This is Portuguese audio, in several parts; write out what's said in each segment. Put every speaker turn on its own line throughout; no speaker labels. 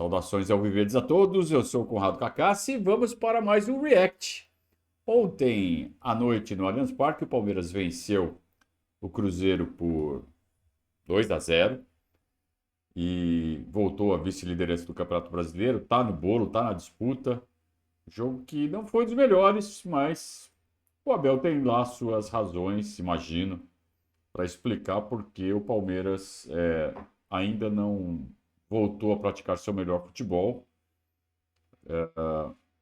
Saudações ao Viverdes a todos, eu sou o Conrado Cacassi e vamos para mais um React. Ontem à noite no Allianz Parque, o Palmeiras venceu o Cruzeiro por 2-0 e voltou à vice-liderança do Campeonato Brasileiro, tá no bolo, tá na disputa. Jogo que não foi dos melhores, mas o Abel tem lá suas razões, imagino, para explicar por que o Palmeiras ainda não voltou a praticar seu melhor futebol.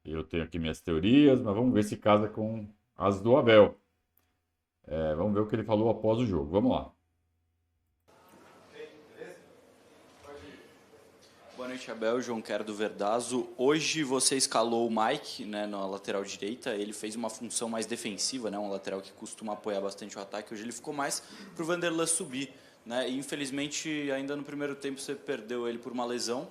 Eu tenho aqui minhas teorias, mas vamos ver se casa com as do Abel. Vamos ver o que ele falou após o jogo. Vamos lá.
Boa noite, Abel. João Quero do Verdazo. Hoje você escalou o Mike, né, na lateral direita. Ele fez uma função mais defensiva, né, um lateral que costuma apoiar bastante o ataque. Hoje ele ficou mais para o Vanderlan subir, né, e infelizmente ainda no primeiro tempo você perdeu ele por uma lesão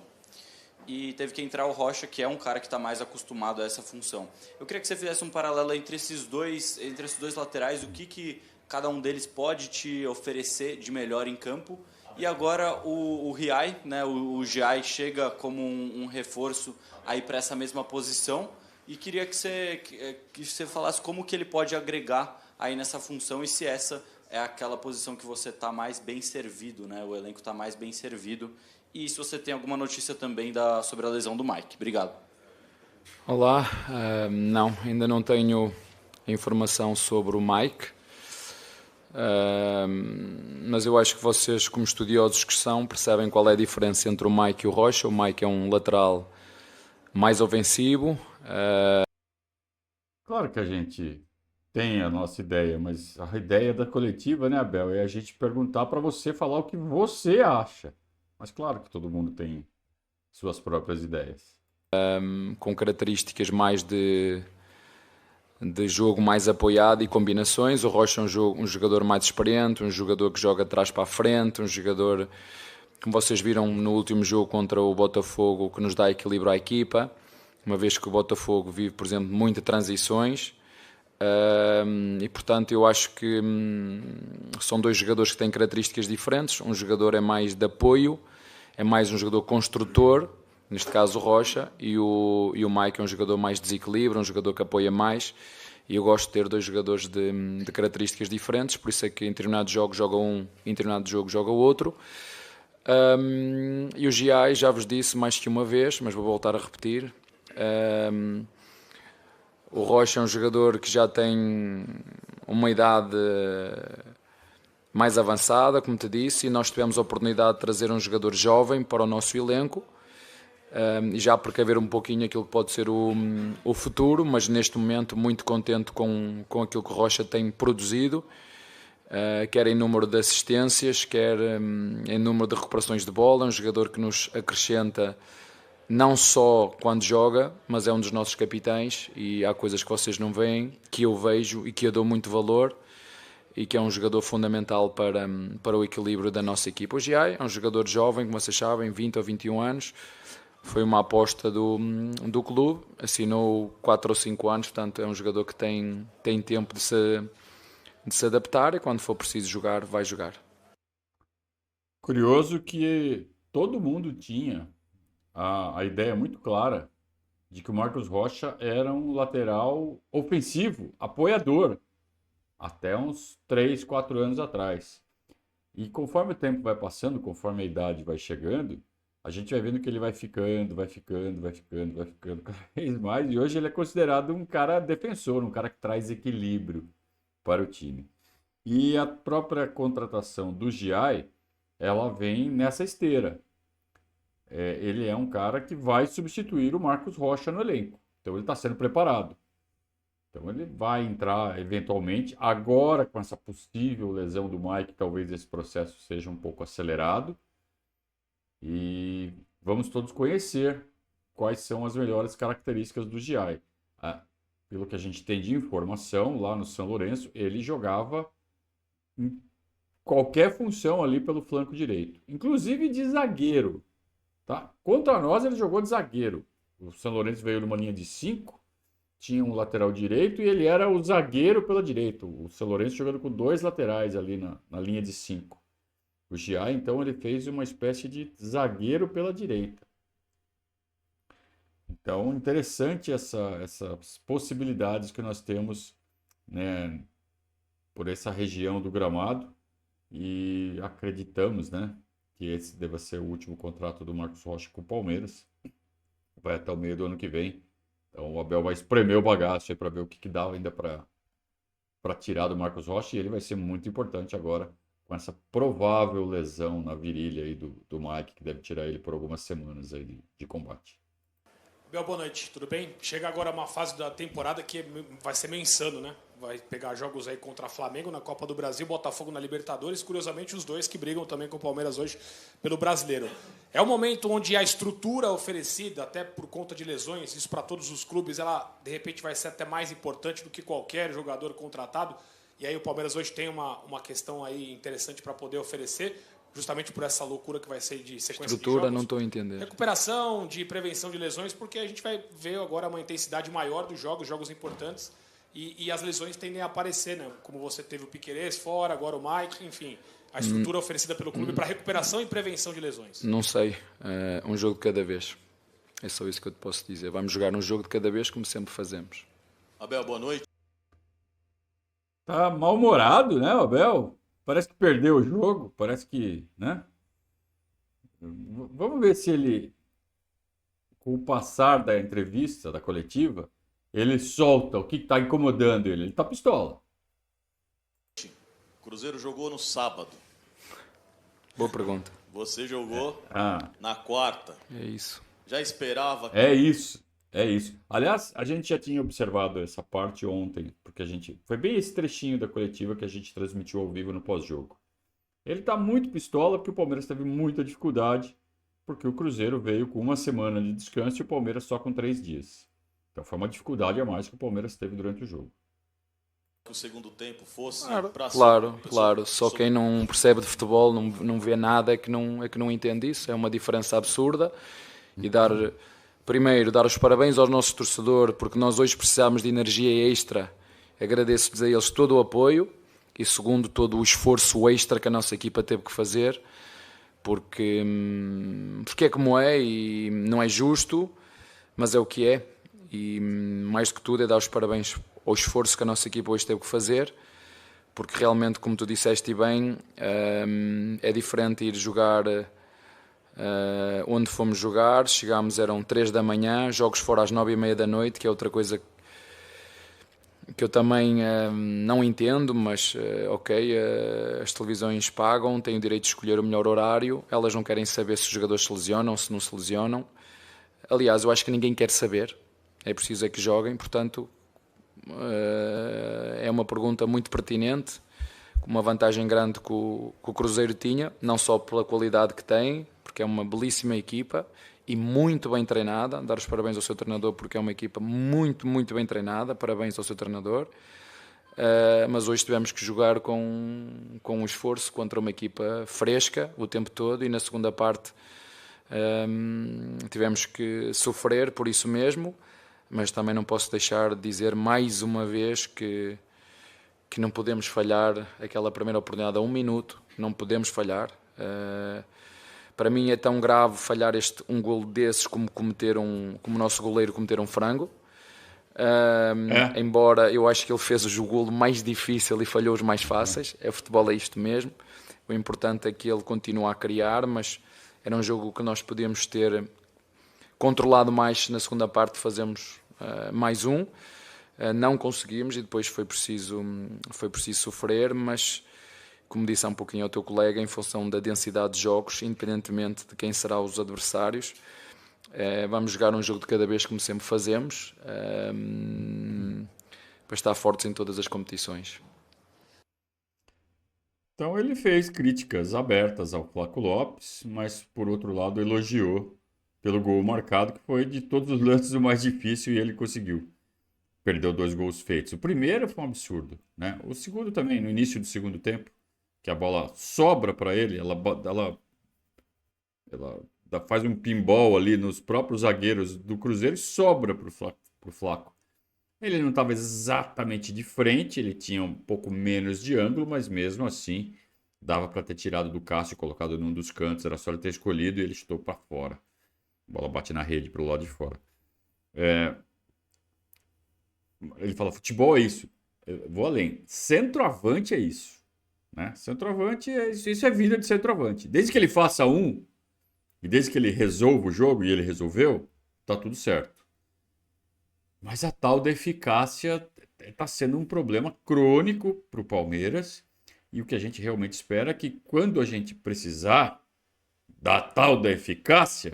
e teve que entrar o Rocha, que é um cara que está mais acostumado a essa função. Eu queria que você fizesse um paralelo entre esses dois laterais, o que cada um deles pode te oferecer de melhor em campo. E agora o Riai, né, o Giai chega como um reforço aí para essa mesma posição, e queria que você falasse como que ele pode agregar aí nessa função e se essa é aquela posição que você está mais bem servido, né, o elenco está mais bem servido, e se você tem alguma notícia também sobre a lesão do Mike. Obrigado.
Olá, não, ainda não tenho informação sobre o Mike. Mas eu acho que vocês, como estudiosos que são, percebem qual é a diferença entre o Mike e o Rocha. O Mike é um lateral mais ofensivo.
Claro que a gente tem a nossa ideia, mas a ideia da coletiva, né, Abel, é a gente perguntar para você falar o que você acha. Mas claro que todo mundo tem suas próprias ideias.
Com características mais de jogo mais apoiado e combinações. O Rocha é um jogador mais experiente, um jogador que joga de trás para a frente, um jogador, como vocês viram no último jogo contra o Botafogo, que nos dá equilíbrio à equipa, uma vez que o Botafogo vive, por exemplo, muitas transições. E portanto eu acho que são dois jogadores que têm características diferentes. Um jogador é mais de apoio, é mais um jogador construtor, neste caso o Rocha, e o Mike é um jogador mais de desequilíbrio, um jogador que apoia mais, e eu gosto de ter dois jogadores de características diferentes, por isso é que em determinados jogos joga um, em determinado jogo joga o outro. E o GI, já vos disse mais que uma vez, mas vou voltar a repetir, o Rocha é um jogador que já tem uma idade mais avançada, como te disse, e nós tivemos a oportunidade de trazer um jogador jovem para o nosso elenco, e já precaver um pouquinho aquilo que pode ser o futuro, mas neste momento muito contente com aquilo que o Rocha tem produzido, quer em número de assistências, quer em número de recuperações de bola. É um jogador que nos acrescenta não só quando joga, mas é um dos nossos capitães, e há coisas que vocês não veem, que eu vejo e que eu dou muito valor, e que é um jogador fundamental para o equilíbrio da nossa equipa. O Giai é um jogador jovem, como vocês sabem, 20 ou 21 anos, foi uma aposta do clube, assinou 4 ou 5 anos, portanto é um jogador que tem tempo de se adaptar, e quando for preciso jogar, vai jogar.
Curioso que todo mundo tinha a ideia muito clara de que o Marcos Rocha era um lateral ofensivo, apoiador, até uns 3, 4 anos atrás. E conforme o tempo vai passando, conforme a idade vai chegando, a gente vai vendo que ele vai ficando cada vez mais. E hoje ele é considerado um cara defensor, um cara que traz equilíbrio para o time. E a própria contratação do Giai, ela vem nessa esteira. Ele é um cara que vai substituir o Marcos Rocha no elenco. Então ele está sendo preparado. Então ele vai entrar eventualmente. Agora, com essa possível lesão do Mike, talvez esse processo seja um pouco acelerado. E vamos todos conhecer quais são as melhores características do Giai. Pelo que a gente tem de informação, lá no São Lourenço, ele jogava em qualquer função ali pelo flanco direito, inclusive de zagueiro. Tá? Contra nós, ele jogou de zagueiro. O São Lourenço veio numa linha de 5, tinha um lateral direito e ele era o zagueiro pela direita. O São Lourenço jogando com 2 laterais ali na linha de 5. O Giai, então, ele fez uma espécie de zagueiro pela direita. Então, interessante essas possibilidades que nós temos, né, por essa região do gramado e acreditamos, né, que esse deva ser o último contrato do Marcos Rocha com o Palmeiras. Vai até o meio do ano que vem. Então, o Abel vai espremer o bagaço aí para ver o que dá ainda para tirar do Marcos Rocha e ele vai ser muito importante agora com essa provável lesão na virilha aí do Mike, que deve tirar ele por algumas semanas aí de combate.
Bel, boa noite, tudo bem? Chega agora uma fase da temporada que vai ser meio insano, né? Vai pegar jogos aí contra Flamengo na Copa do Brasil, Botafogo na Libertadores, curiosamente os dois que brigam também com o Palmeiras hoje pelo Brasileiro. É um momento onde a estrutura oferecida, até por conta de lesões, isso para todos os clubes, ela de repente vai ser até mais importante do que qualquer jogador contratado. E aí o Palmeiras hoje tem uma questão aí interessante para poder oferecer, justamente por essa loucura que vai ser de sequência
Estrutura,
de jogos.
não estou a entender.
Recuperação, de prevenção de lesões, porque a gente vai ver agora uma intensidade maior dos jogos importantes, e as lesões tendem a aparecer, né? Como você teve o Piquerez fora, agora o Mike, enfim. A estrutura oferecida pelo clube para recuperação e prevenção de lesões.
Não sei, um jogo de cada vez. É só isso que eu te posso dizer. Vamos jogar um jogo de cada vez, como sempre fazemos.
Abel, boa noite.
Tá mal-humorado, né, Abel? Parece que perdeu o jogo, parece que, né? Vamos ver se ele, com o passar da entrevista, da coletiva, ele solta o que está incomodando ele. Ele tá pistola.
O Cruzeiro jogou no sábado.
Boa pergunta.
Você jogou
Ah,
na quarta.
É isso.
Já esperava.
é isso. É isso. Aliás, a gente já tinha observado essa parte ontem, porque foi bem esse trechinho da coletiva que a gente transmitiu ao vivo no pós-jogo. Ele tá muito pistola porque o Palmeiras teve muita dificuldade, porque o Cruzeiro veio com uma semana de descanso e o Palmeiras só com 3 dias. Então foi uma dificuldade a mais que o Palmeiras teve durante o jogo.
Que o segundo tempo fosse
Claro. Só quem não percebe de futebol, não vê nada, é que não entende isso. É uma diferença absurda. E primeiro, dar os parabéns ao nosso torcedor, porque nós hoje precisamos de energia extra. Agradeço-lhes a eles todo o apoio. E segundo, todo o esforço extra que a nossa equipa teve que fazer. Porque é como é e não é justo, mas é o que é. E mais do que tudo é dar os parabéns ao esforço que a nossa equipa hoje teve que fazer, porque realmente, como tu disseste bem, é diferente ir jogar onde fomos jogar. Chegámos, eram 3 da manhã, jogos fora às 9h30 da noite, que é outra coisa que eu também não entendo, mas ok, as televisões pagam, têm o direito de escolher o melhor horário, elas não querem saber se os jogadores se lesionam, se não se lesionam. Aliás, eu acho que ninguém quer saber, é preciso é que joguem, portanto é uma pergunta muito pertinente, com uma vantagem grande que o Cruzeiro tinha, não só pela qualidade que tem, porque é uma belíssima equipa e muito bem treinada. Dar os parabéns ao seu treinador, porque é uma equipa muito, muito bem treinada. Parabéns ao seu treinador. Mas hoje tivemos que jogar com um esforço contra uma equipa fresca o tempo todo, e na segunda parte tivemos que sofrer por isso mesmo. Mas também não posso deixar de dizer mais uma vez que não podemos falhar aquela primeira oportunidade a 1 minuto, não podemos falhar. Para mim é tão grave falhar um golo desses como o nosso goleiro cometer um frango. Embora eu acho que ele fez o golo mais difícil e falhou os mais fáceis. O futebol é isto mesmo. O importante é que ele continue a criar, mas era um jogo que nós podíamos ter controlado mais. Na segunda parte fazemos mais um. Não conseguimos e depois foi preciso sofrer, mas como disse há um pouquinho ao teu colega, em função da densidade de jogos, independentemente de quem serão os adversários, vamos jogar um jogo de cada vez, como sempre fazemos, para estar fortes em todas as competições.
Então ele fez críticas abertas ao Flaco Lopes, mas por outro lado elogiou pelo gol marcado, que foi de todos os lances o mais difícil e ele conseguiu. Perdeu 2 gols feitos. O primeiro foi um absurdo, né? O segundo também, no início do segundo tempo, que a bola sobra para ele, ela faz um pinball ali nos próprios zagueiros do Cruzeiro e sobra pro Flaco. Ele não estava exatamente de frente, ele tinha um pouco menos de ângulo, mas mesmo assim dava para ter tirado do Cássio e colocado num dos cantos, era só ele ter escolhido e ele chutou para fora. A bola bate na rede pro lado de fora. Ele fala, futebol é isso. Eu vou além. Centroavante é isso. Né? Centroavante é isso. Isso é vida de centroavante. Desde que ele faça um, e desde que ele resolva o jogo, e ele resolveu, tá tudo certo. Mas a tal da eficácia está sendo um problema crônico para o Palmeiras. E o que a gente realmente espera é que quando a gente precisar da tal da eficácia,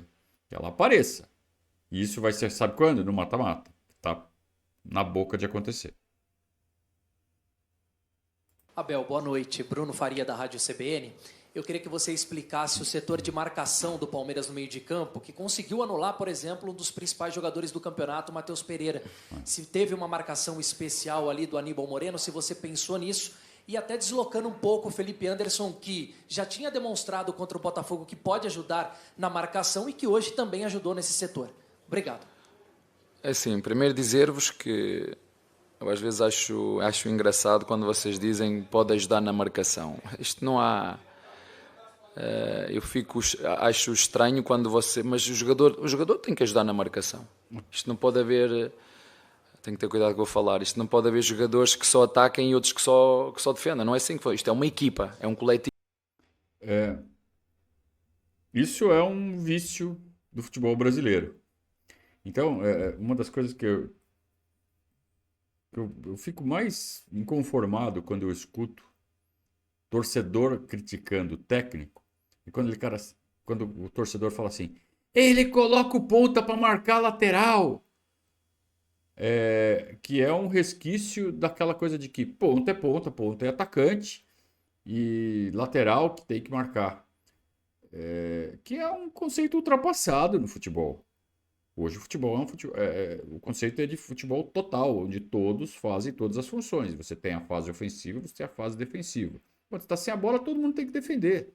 que ela apareça. E isso vai ser, sabe quando? No mata-mata. Tá na boca de acontecer.
Abel, boa noite. Bruno Faria, da Rádio CBN. Eu queria que você explicasse o setor de marcação do Palmeiras no meio de campo, que conseguiu anular, por exemplo, um dos principais jogadores do campeonato, Matheus Pereira. Se teve uma marcação especial ali do Aníbal Moreno, se você pensou nisso, e até deslocando um pouco o Felipe Anderson, que já tinha demonstrado contra o Botafogo que pode ajudar na marcação e que hoje também ajudou nesse setor. Obrigado.
É assim, primeiro dizer-vos que eu às vezes acho engraçado quando vocês dizem pode ajudar na marcação. Isto não há... acho estranho quando você... Mas o jogador tem que ajudar na marcação. Isto não pode haver... Tenho que ter cuidado com o que vou falar. Isto não pode haver jogadores que só ataquem e outros que só defendam. Não é assim que foi. Isto é uma equipa, é um coletivo.
Isso é um vício do futebol brasileiro. Então, uma das coisas que eu fico mais inconformado quando eu escuto torcedor criticando o técnico, e quando o torcedor fala assim, ele coloca o ponta para marcar a lateral. Que é um resquício daquela coisa de que ponta é ponta, ponta é atacante e lateral que tem que marcar. Que é um conceito ultrapassado no futebol. Hoje o futebol o conceito é de futebol total, onde todos fazem todas as funções. Você tem a fase ofensiva, você tem a fase defensiva. Quando você está sem a bola, todo mundo tem que defender.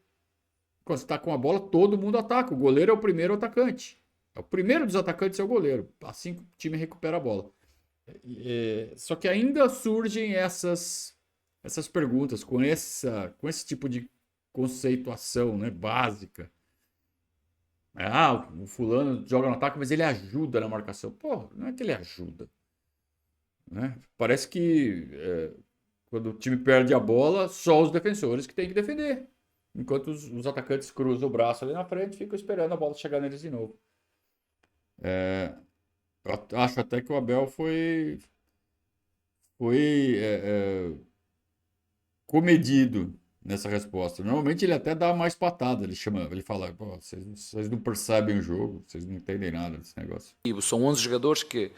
Quando você está com a bola, todo mundo ataca. O goleiro é o primeiro atacante. O primeiro dos atacantes é o goleiro. Assim que o time recupera a bola. Só que ainda surgem essas perguntas com esse tipo de conceituação, né, básica. O fulano joga no ataque, mas ele ajuda na marcação. Pô, não é que ele ajuda. Né? Parece que quando o time perde a bola, só os defensores que têm que defender. Enquanto os atacantes cruzam o braço ali na frente, ficam esperando a bola chegar neles de novo. Eu acho até que o Abel foi comedido nessa resposta. Normalmente ele até dá mais patada. Ele fala, pô, vocês não percebem o jogo, vocês não entendem nada desse negócio.
São 11 jogadores que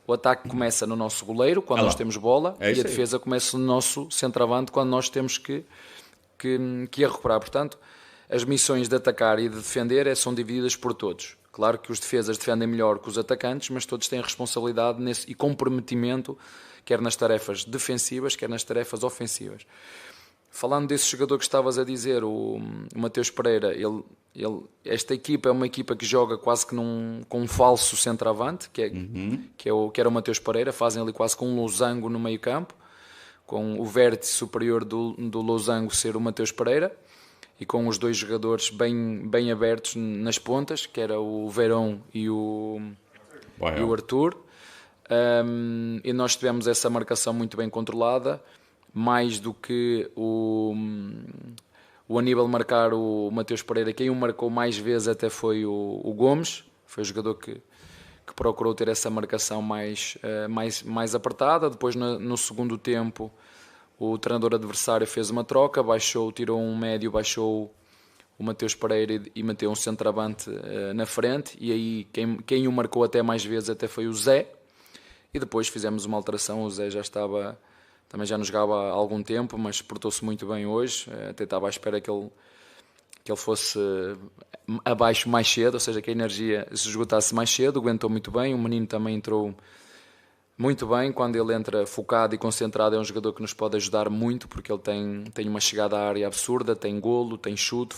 o ataque começa no nosso goleiro, quando nós temos bola, e a defesa começa no nosso centroavante, quando nós temos que ir recuperar. Portanto, as missões de atacar e de defender são divididas por todos. Claro que os defesas defendem melhor que os atacantes, mas todos têm responsabilidade e comprometimento, quer nas tarefas defensivas, quer nas tarefas ofensivas. Falando desse jogador que estavas a dizer, o Matheus Pereira, esta equipa é uma equipa que joga quase que com um falso centroavante, que era o Matheus Pereira, fazem ali quase com um losango no meio campo, com o vértice superior do losango ser o Matheus Pereira, e com os dois jogadores bem abertos nas pontas, que era o Verón e o Arthur. E nós tivemos essa marcação muito bem controlada, mais do que o Aníbal marcar o Matheus Pereira. Quem o marcou mais vezes até foi o Gomes, foi o jogador que procurou ter essa marcação mais apertada. Depois, no segundo tempo, o treinador adversário fez uma troca, tirou um médio, baixou o Matheus Pereira e meteu um centroavante na frente, e aí quem o marcou até mais vezes até foi o Zé, e depois fizemos uma alteração. O Zé também já não jogava há algum tempo, mas portou-se muito bem hoje, até estava à espera que ele fosse abaixo mais cedo, ou seja, que a energia se esgotasse mais cedo. Aguentou muito bem, o menino também entrou muito bem. Quando ele entra focado e concentrado, é um jogador que nos pode ajudar muito, porque ele tem uma chegada à área absurda, tem golo, tem chute,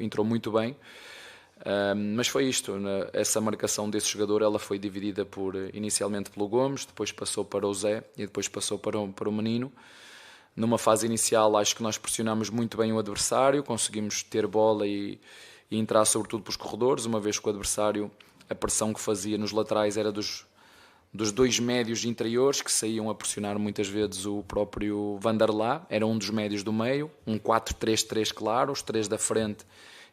entrou muito bem. Mas foi isto, essa marcação desse jogador, ela foi dividida inicialmente pelo Gomes, depois passou para o Zé e depois passou para o menino. Numa fase inicial acho que nós pressionámos muito bem o adversário, conseguimos ter bola e entrar sobretudo pelos corredores, uma vez que o adversário a pressão que fazia nos laterais era dos dois médios interiores, que saíam a pressionar muitas vezes o próprio Vanderlá, era um dos médios do meio, um 4-3-3 claro, os 3 da frente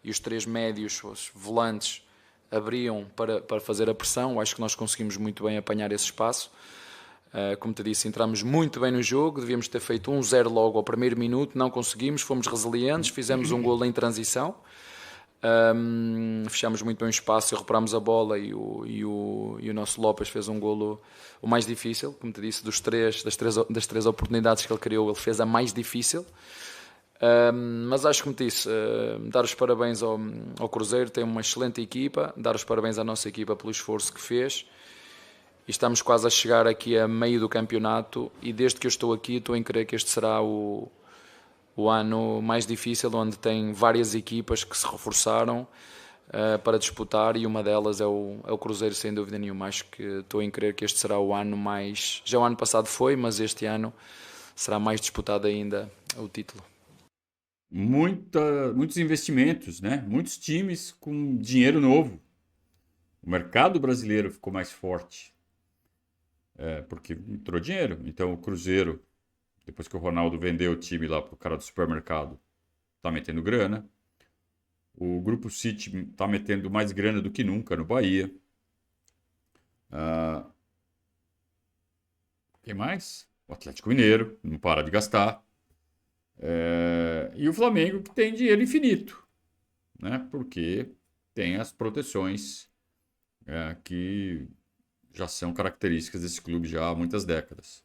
e os 3 médios, os volantes, abriam para fazer a pressão. Acho que nós conseguimos muito bem apanhar esse espaço. Como te disse, entramos muito bem no jogo, devíamos ter feito 1-0 logo ao primeiro minuto, não conseguimos, fomos resilientes, fizemos um golo em transição, fechámos muito bem o espaço, recuperámos a bola e o nosso Lopes fez um golo o mais difícil, como te disse, das três oportunidades que ele criou, ele fez a mais difícil. Mas acho que, como te disse, dar os parabéns ao Cruzeiro, tem uma excelente equipa, dar os parabéns à nossa equipa pelo esforço que fez. E estamos quase a chegar aqui a meio do campeonato e desde que eu estou aqui estou em crer que este será o ano mais difícil, onde tem várias equipas que se reforçaram para disputar e uma delas é o Cruzeiro, sem dúvida nenhuma. Acho que estou em crer que este será o ano mais... Já o ano passado foi, mas este ano será mais disputado ainda o título.
Muitos investimentos, né? Muitos times com dinheiro novo. O mercado brasileiro ficou mais forte. Porque entrou dinheiro. Então o Cruzeiro, depois que o Ronaldo vendeu o time lá pro cara do supermercado, tá metendo grana. O Grupo City tá metendo mais grana do que nunca no Bahia. Quem mais? O Atlético Mineiro, não para de gastar. E o Flamengo, que tem dinheiro infinito, né? Porque tem as proteções que já são características desse clube já há muitas décadas.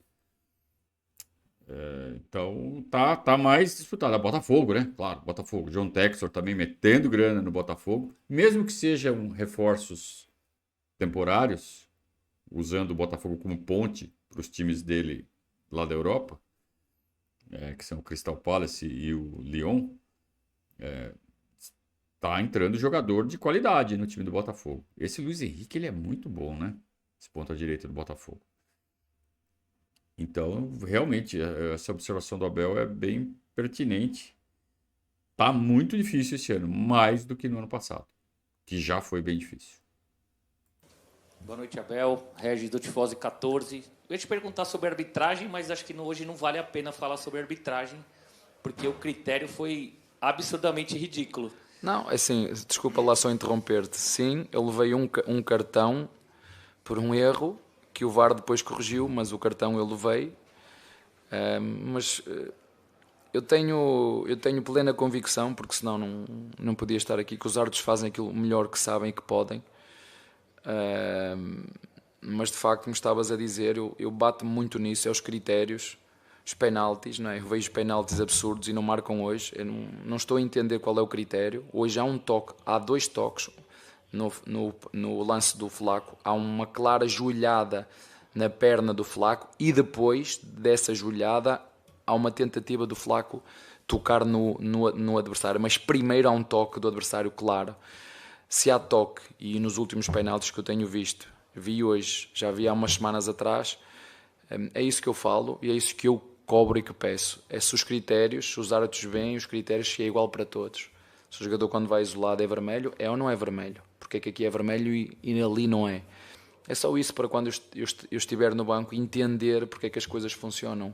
Então tá mais disputado. A Botafogo, né? Claro, Botafogo. John Textor também metendo grana no Botafogo, mesmo que sejam reforços temporários, usando o Botafogo como ponte para os times dele lá da Europa, que são o Crystal Palace e o Lyon. Tá entrando jogador de qualidade no time do Botafogo. Esse Luiz Henrique, ele é muito bom, né? Esse ponta direita do Botafogo. Então, realmente, essa observação do Abel é bem pertinente. Tá muito difícil esse ano, mais do que no ano passado, que já foi bem difícil.
Boa noite, Abel. Regis do Tifose 14. Eu ia te perguntar sobre arbitragem, mas acho que hoje não vale a pena falar sobre arbitragem, porque o critério foi absurdamente ridículo.
Não, assim, desculpa lá só interromper-te. Sim, eu levei um cartão por um erro que o VAR depois corrigiu, mas o cartão eu levei. Mas eu tenho plena convicção, porque senão não podia estar aqui, que os árbitros fazem aquilo melhor que sabem e que podem. Mas de facto, como estavas a dizer, eu bato muito nisso, é os critérios, os penaltis, não é? Eu vejo penaltis absurdos e não marcam hoje. Eu não estou a entender qual é o critério. Hoje há 2 toques no lance do Flaco, há uma clara joelhada na perna do Flaco e depois dessa joelhada há uma tentativa do Flaco tocar no adversário, mas primeiro há um toque do adversário claro. Se há toque, e nos últimos penaltis que eu tenho visto, vi hoje, já vi há umas semanas atrás, é isso que eu falo e é isso que eu cobro e que peço. É se os critérios, se os árbitros veem, os critérios se é igual para todos. Se o jogador quando vai isolado é vermelho, é ou não é vermelho? Porque é que aqui é vermelho e ali não é? É só isso para quando eu estiver no banco entender porque é que as coisas funcionam.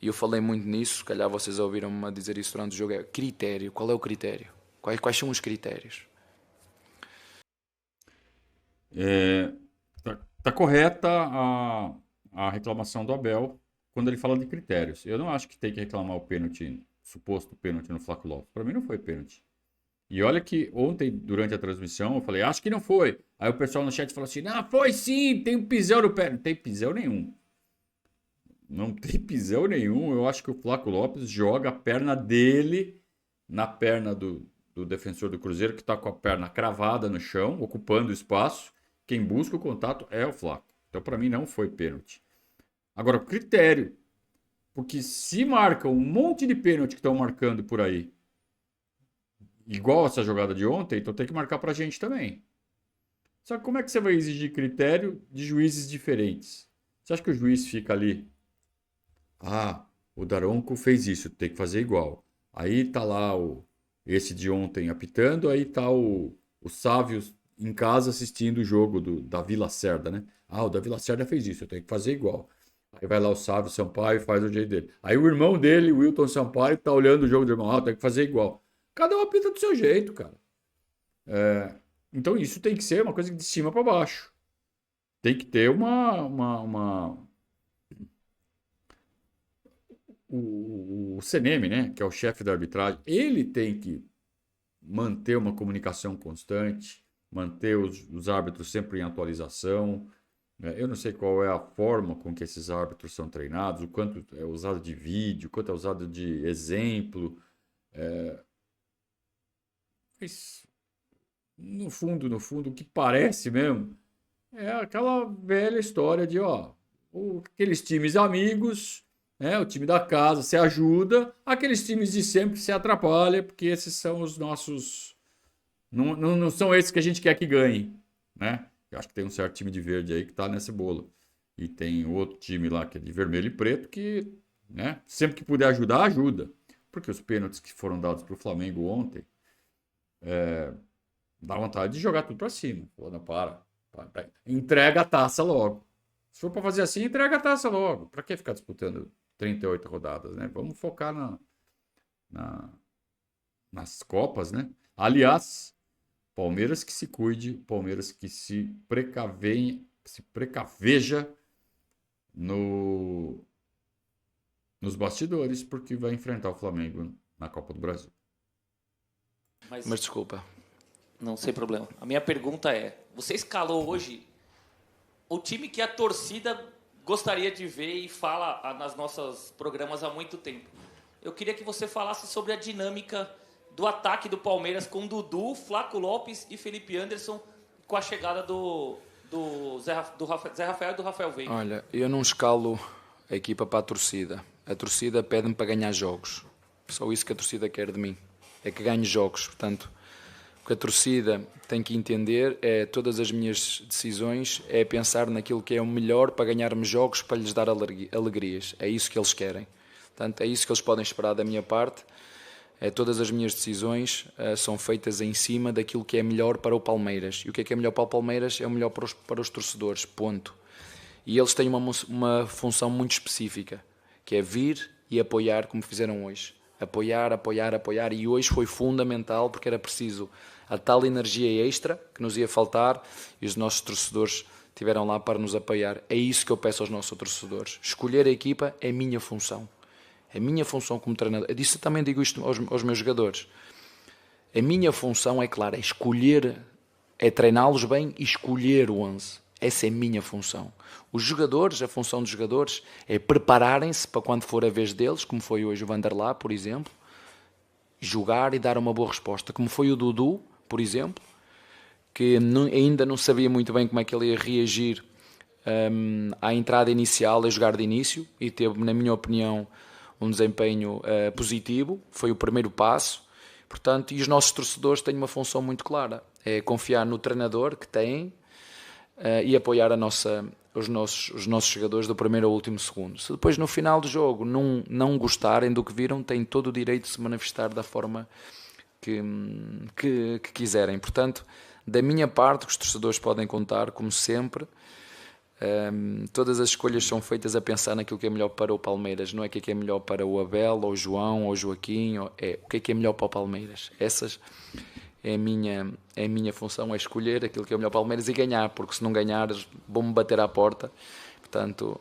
E eu falei muito nisso, se calhar vocês ouviram-me dizer isso durante o jogo, é critério. Qual é o critério? Quais são os critérios?
Tá correta a reclamação do Abel quando ele fala de critérios. Eu não acho que tem que reclamar o pênalti, suposto pênalti no Flaco Lopes. Para mim não foi pênalti. E olha que ontem, durante a transmissão, eu falei, acho que não foi. Aí o pessoal no chat falou assim, foi sim, tem um pisão no pé. Não tem pisão nenhum. Não tem pisão nenhum. Eu acho que o Flaco Lopes joga a perna dele na perna do defensor do Cruzeiro, que está com a perna cravada no chão, ocupando o espaço. Quem busca o contato é o Flaco. Então, para mim, não foi pênalti. Agora, critério. Porque se marcam um monte de pênalti que estão marcando por aí, igual essa jogada de ontem, então tem que marcar pra gente também. Só que como é que você vai exigir critério de juízes diferentes? Você acha que o juiz fica ali? O Daronco fez isso, tem que fazer igual. Aí tá lá esse de ontem apitando, aí tá o Sávio em casa assistindo o jogo do Davi Lacerda, né? Ah, o Davi Lacerda fez isso, eu tenho que fazer igual. Aí vai lá o Sávio Sampaio e faz do jeito dele. Aí o irmão dele, o Wilton Sampaio, tá olhando o jogo do irmão. Ah, tem que fazer igual. Cada um apita do seu jeito, cara. Então isso tem que ser uma coisa de cima para baixo. Tem que ter o CNM, né, que é o chefe da arbitragem, ele tem que manter uma comunicação constante, manter os árbitros sempre em atualização. Eu não sei qual é a forma com que esses árbitros são treinados, o quanto é usado de vídeo, o quanto é usado de exemplo. Mas, no fundo, o que parece mesmo é aquela velha história de, ó, aqueles times amigos, né, o time da casa se ajuda, aqueles times de sempre se atrapalha, porque esses são os nossos. Não são esses que a gente quer que ganhem, né? Eu acho que tem um certo time de verde aí que tá nesse bolo. E tem outro time lá que é de vermelho e preto que, né, sempre que puder ajudar, ajuda. Porque os pênaltis que foram dados pro Flamengo ontem, dá vontade de jogar tudo pra cima. Pô, não, para. Entrega a taça logo. Se for pra fazer assim, entrega a taça logo. Pra que ficar disputando 38 rodadas, né? Vamos focar nas Copas, né? Aliás, Palmeiras que se cuide, Palmeiras que se precaveja nos bastidores, porque vai enfrentar o Flamengo na Copa do Brasil.
Mas desculpa.
Não, sem problema. A minha pergunta é, você escalou hoje o time que a torcida gostaria de ver e fala nas nossos programas há muito tempo. Eu queria que você falasse sobre a dinâmica do ataque do Palmeiras com Dudu, Flaco Lopes e Felipe Anderson, com a chegada do Zé Rafael e do Rafael Veiga.
Olha, eu não escalo a equipa para a torcida. A torcida pede-me para ganhar jogos. Só isso que a torcida quer de mim. É que ganhe jogos. Portanto, o que a torcida tem que entender é todas as minhas decisões é pensar naquilo que é o melhor para ganharmos jogos, para lhes dar alegrias. É isso que eles querem. Portanto, é isso que eles podem esperar da minha parte. Todas as minhas decisões são feitas em cima daquilo que é melhor para o Palmeiras. E o que é melhor para o Palmeiras é o melhor para os torcedores, ponto. E eles têm uma função muito específica, que é vir e apoiar, como fizeram hoje. Apoiar, e hoje foi fundamental, porque era preciso a tal energia extra que nos ia faltar, e os nossos torcedores estiveram lá para nos apoiar. É isso que eu peço aos nossos torcedores. Escolher a equipa é minha função. A minha função como treinador, eu também digo isto aos meus jogadores. A minha função é clara, é escolher, é treiná-los bem e escolher o 11. Essa é a minha função. Os jogadores, a função dos jogadores é prepararem-se para quando for a vez deles, como foi hoje o Vanderlá, por exemplo, jogar e dar uma boa resposta, como foi o Dudu, por exemplo, que ainda não sabia muito bem como é que ele ia reagir à entrada inicial, a jogar de início, e teve, na minha opinião, um desempenho positivo, foi o primeiro passo. Portanto, e os nossos torcedores têm uma função muito clara, é confiar no treinador que têm e apoiar os nossos jogadores do primeiro ao último segundo. Se depois no final do jogo não gostarem do que viram, têm todo o direito de se manifestar da forma que quiserem. Portanto, da minha parte, os torcedores podem contar, como sempre. Todas as escolhas são feitas a pensar naquilo que é melhor para o Palmeiras, não é o que é melhor para o Abel, ou o João, ou o Joaquim, é o que é melhor para o Palmeiras. Essas é a minha função, é escolher aquilo que é melhor para o Palmeiras e ganhar, porque se não ganhar vão-me bater à porta. Portanto,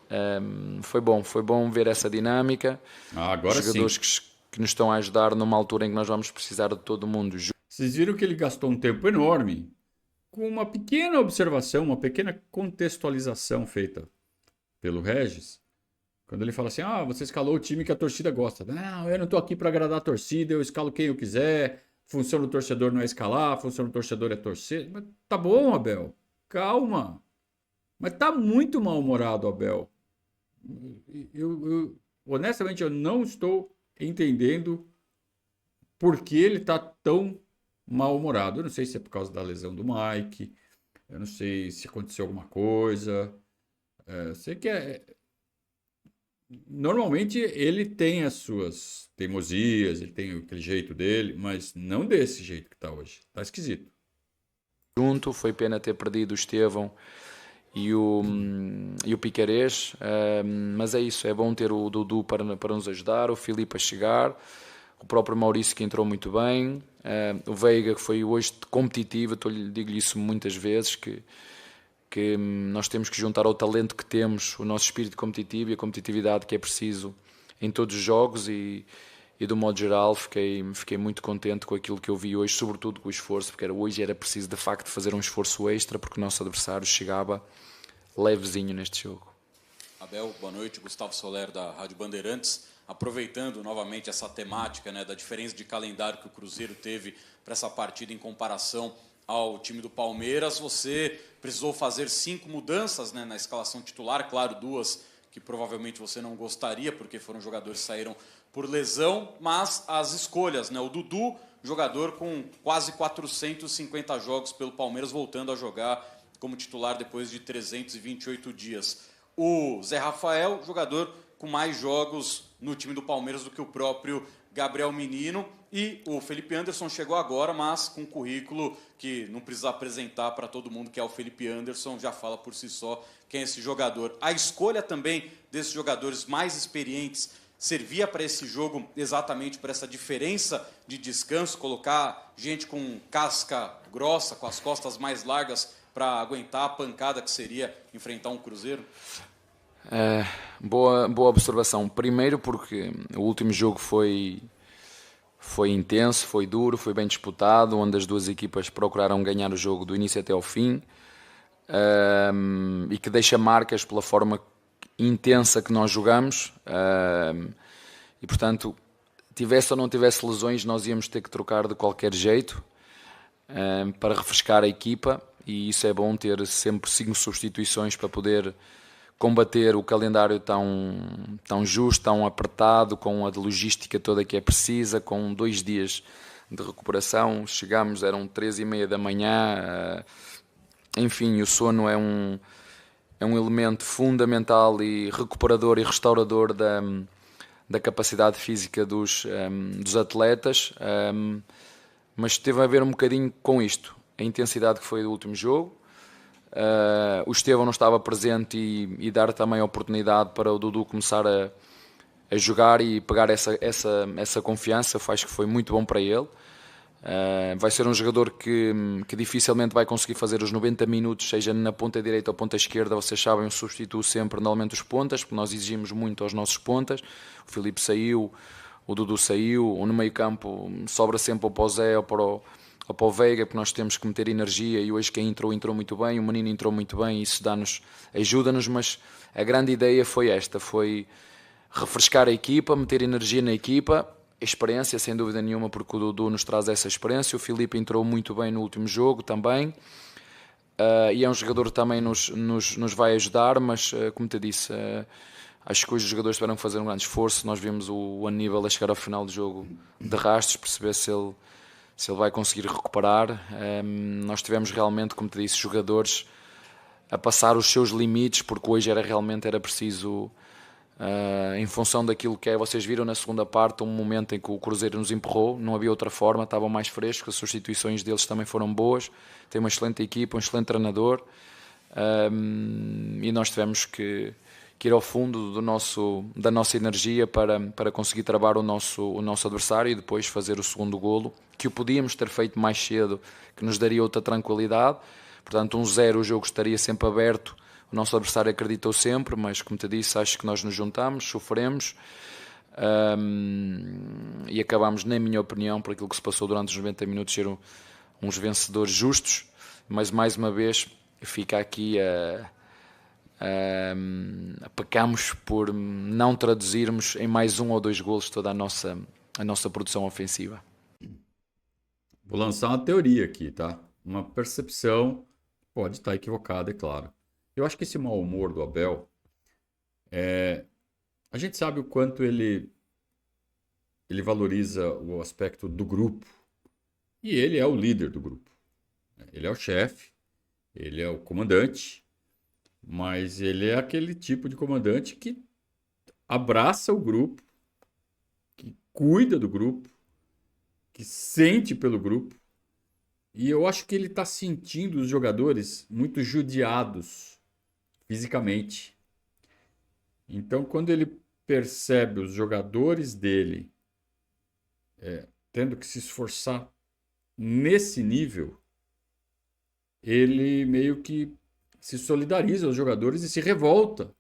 foi bom ver essa dinâmica.
Agora
os jogadores que nos estão a ajudar numa altura em que nós vamos precisar de todo mundo.
Vocês viram que ele gastou um tempo enorme com uma pequena observação, uma pequena contextualização feita pelo Regis, quando ele fala assim, você escalou o time que a torcida gosta. Não, eu não estou aqui para agradar a torcida, eu escalo quem eu quiser, função do torcedor não é escalar, função do torcedor é torcer. Mas tá bom, Abel, calma. Mas tá muito mal-humorado, Abel. Honestamente, eu não estou entendendo por que ele tá tão mal-humorado. Eu não sei se é por causa da lesão do Mike, eu não sei se aconteceu alguma coisa. Sei que normalmente ele tem as suas teimosias, ele tem aquele jeito dele, mas não desse jeito que tá hoje. Tá esquisito.
junto. Foi pena ter perdido o Estevão e o Piquerez, mas é isso, é bom ter o Dudu para nos ajudar, o Filipe a chegar, o próprio Maurício que entrou muito bem, o Veiga que foi hoje competitivo. Digo-lhe isso muitas vezes, que nós temos que juntar ao talento que temos o nosso espírito competitivo e a competitividade que é preciso em todos os jogos, e do modo geral fiquei muito contente com aquilo que eu vi hoje, sobretudo com o esforço, porque hoje era preciso de facto fazer um esforço extra, porque o nosso adversário chegava levezinho neste jogo.
Abel, boa noite. Gustavo Soler, da Rádio Bandeirantes. Aproveitando novamente essa temática, né, da diferença de calendário que o Cruzeiro teve para essa partida em comparação ao time do Palmeiras, você precisou fazer 5 mudanças, né, na escalação titular, claro, 2 que provavelmente você não gostaria, porque foram jogadores que saíram por lesão, mas as escolhas, né, o Dudu, jogador com quase 450 jogos pelo Palmeiras, voltando a jogar como titular depois de 328 dias. O Zé Rafael, jogador com mais jogos no time do Palmeiras do que o próprio Gabriel Menino. E o Felipe Anderson chegou agora, mas com um currículo que não precisa apresentar para todo mundo, que é o Felipe Anderson, já fala por si só quem é esse jogador. A escolha também desses jogadores mais experientes servia para esse jogo exatamente por essa diferença de descanso, colocar gente com casca grossa, com as costas mais largas, para aguentar a pancada que seria enfrentar um Cruzeiro?
Boa observação. Primeiro porque o último jogo foi intenso, foi duro, foi bem disputado, onde as duas equipas procuraram ganhar o jogo do início até ao fim, e que deixa marcas pela forma intensa que nós jogamos, e portanto, tivesse ou não tivesse lesões, nós íamos ter que trocar de qualquer jeito para refrescar a equipa, e isso é bom, ter sempre 5 substituições para poder combater o calendário tão justo, tão apertado, com a logística toda que é precisa, com 2 dias de recuperação. Chegámos, eram 3h30 da manhã, enfim, o sono é um elemento fundamental e recuperador e restaurador da capacidade física dos atletas, mas teve a ver um bocadinho com isto, a intensidade que foi do último jogo. O Estevão não estava presente, e dar também a oportunidade para o Dudu começar a jogar e pegar essa confiança, acho que foi muito bom para ele. Vai ser um jogador que dificilmente vai conseguir fazer os 90 minutos, seja na ponta direita ou ponta esquerda. Vocês sabem, eu substituo sempre normalmente os pontas, porque nós exigimos muito aos nossos pontas. O Filipe saiu, o Dudu saiu, no meio campo sobra sempre ou para o Zé ou para o Veiga, porque nós temos que meter energia, e hoje quem entrou muito bem, o menino entrou muito bem, e isso ajuda-nos, mas a grande ideia foi esta, foi refrescar a equipa, meter energia na equipa, experiência sem dúvida nenhuma, porque o Dudu nos traz essa experiência, o Filipe entrou muito bem no último jogo também, e é um jogador que também nos vai ajudar, mas como te disse, acho que hoje os jogadores tiveram que fazer um grande esforço. Nós vimos o Aníbal a chegar ao final do jogo de rastros, perceber se ele vai conseguir recuperar. Nós tivemos realmente, como te disse, jogadores a passar os seus limites, porque hoje era preciso, em função daquilo que é. Vocês viram na segunda parte um momento em que o Cruzeiro nos empurrou, não havia outra forma, estavam mais frescos, as substituições deles também foram boas, tem uma excelente equipa, um excelente treinador, e nós tivemos que ir ao fundo da nossa energia para conseguir travar o nosso adversário, e depois fazer o segundo golo, que o podíamos ter feito mais cedo, que nos daria outra tranquilidade. Portanto, 1-0, o jogo estaria sempre aberto, o nosso adversário acreditou sempre, mas como te disse, acho que nós nos juntamos, sofremos, e acabámos, na minha opinião, por aquilo que se passou durante os 90 minutos, ser uns vencedores justos, mas mais uma vez fica aqui pecamos por não traduzirmos em mais 1 ou 2 golos toda a nossa produção ofensiva.
Vou lançar uma teoria aqui, tá? Uma percepção, pode estar equivocada, é claro. Eu acho que esse mau humor do Abel, a gente sabe o quanto ele valoriza o aspecto do grupo, e ele é o líder do grupo. Ele é o chefe, ele é o comandante, mas ele é aquele tipo de comandante que abraça o grupo, que cuida do grupo, que sente pelo grupo, E eu acho que ele está sentindo os jogadores muito judiados fisicamente. Então, quando ele percebe os jogadores dele tendo que se esforçar nesse nível, ele meio que se solidariza aos jogadores e se revolta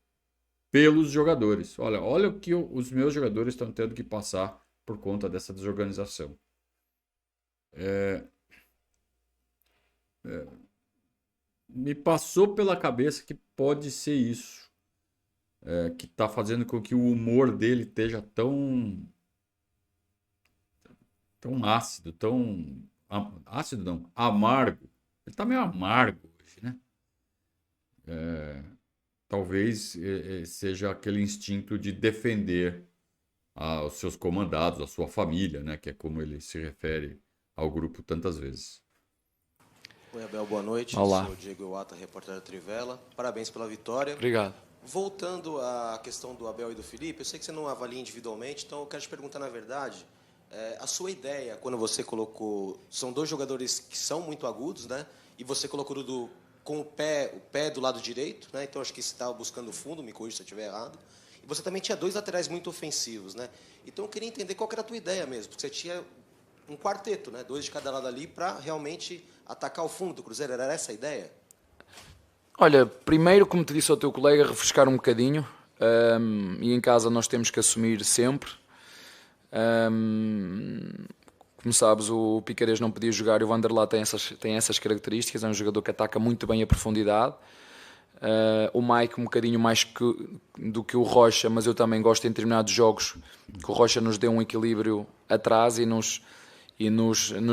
pelos jogadores. Olha o que os meus jogadores estão tendo que passar por conta dessa desorganização. Me passou pela cabeça que pode ser isso, que está fazendo com que o humor dele esteja tão ácido, ácido não, amargo. Ele está meio amargo hoje, né? Talvez seja aquele instinto de defender os seus comandados, a sua família, né? Que é como ele se refere ao grupo tantas vezes.
Oi, Abel, boa noite.
Olá.
Sou o Diego Iwata, repórter da Trivela. Parabéns pela vitória.
Obrigado.
Voltando à questão do Abel e do Felipe, eu sei que você não avalia individualmente, então eu quero te perguntar, na verdade, a sua ideia, quando você colocou... São dois jogadores que são muito agudos, né? E você colocou com o pé do lado direito, né? Então acho que você estava buscando o fundo, me corrija se eu estiver errado. E você também tinha dois laterais muito ofensivos, né? Então eu queria entender qual que era a tua ideia mesmo, porque você tinha um quarteto, né? Dois de cada lado ali, para realmente atacar o fundo do Cruzeiro. Era essa a ideia?
Olha, primeiro, como te disse ao teu colega, refrescar um bocadinho. E em casa nós temos que assumir sempre. Como sabes, o Piquerez não podia jogar e o Vanderlá tem essas características. É um jogador que ataca muito bem a profundidade. O Mike um bocadinho mais do que o Rocha, mas eu também gosto em determinados jogos que o Rocha nos dê um equilíbrio atrás e nos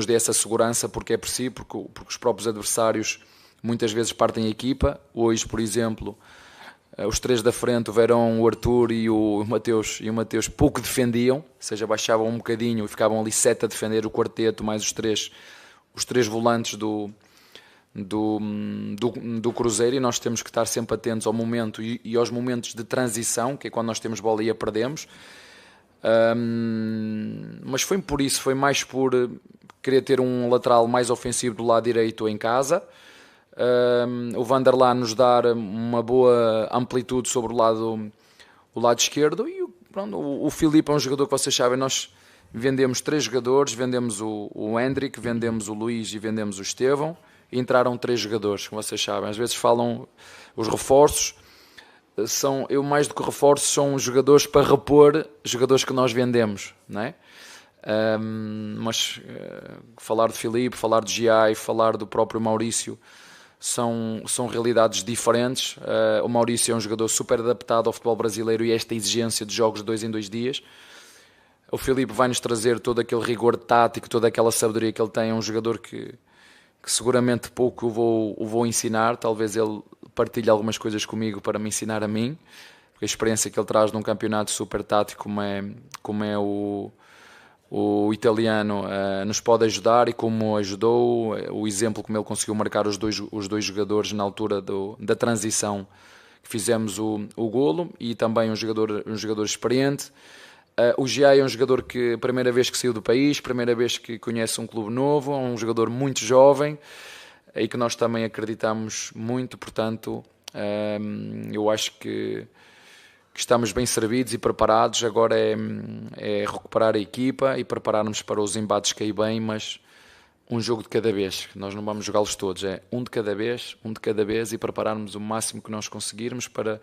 dê essa segurança, porque é preciso, porque os próprios adversários muitas vezes partem a equipa. Hoje, por exemplo, os três da frente, o Verón, o Arthur e o Mateus pouco defendiam, ou seja, baixavam um bocadinho e ficavam ali 7 a defender o quarteto, mais os três volantes do Cruzeiro, e nós temos que estar sempre atentos ao momento e aos momentos de transição, que é quando nós temos bola e a perdemos. Mas foi por isso, foi mais por querer ter um lateral mais ofensivo do lado direito em casa. O Vanderlá nos dar uma boa amplitude sobre o lado esquerdo, e o Filipe é um jogador que vocês sabem, nós vendemos 3 jogadores, vendemos o Hendrick, vendemos o Luís e vendemos o Estevão, e entraram 3 jogadores, como vocês sabem. Às vezes falam os reforços, eu mais do que reforços, são jogadores para repor jogadores que nós vendemos, não é? Mas falar de Filipe, falar de Giai, falar do próprio Maurício são realidades diferentes. O Maurício é um jogador super adaptado ao futebol brasileiro e a esta exigência de jogos de 2 em 2 dias. O Filipe vai-nos trazer todo aquele rigor tático, toda aquela sabedoria que ele tem. É um jogador que seguramente pouco o vou ensinar. Talvez ele partilhe algumas coisas comigo para me ensinar a mim, porque a experiência que ele traz num campeonato super tático como é o italiano nos pode ajudar, e como ajudou, o exemplo como ele conseguiu marcar os dois jogadores na altura da transição que fizemos o golo, e também um jogador experiente. O Giai é um jogador que, primeira vez que saiu do país, primeira vez que conhece um clube novo, é um jogador muito jovem e que nós também acreditamos muito. Portanto, eu acho que estamos bem servidos e preparados. Agora é recuperar a equipa e prepararmos para os embates que aí bem, mas um jogo de cada vez. Nós não vamos jogá-los todos, é um de cada vez, e prepararmos o máximo que nós conseguirmos para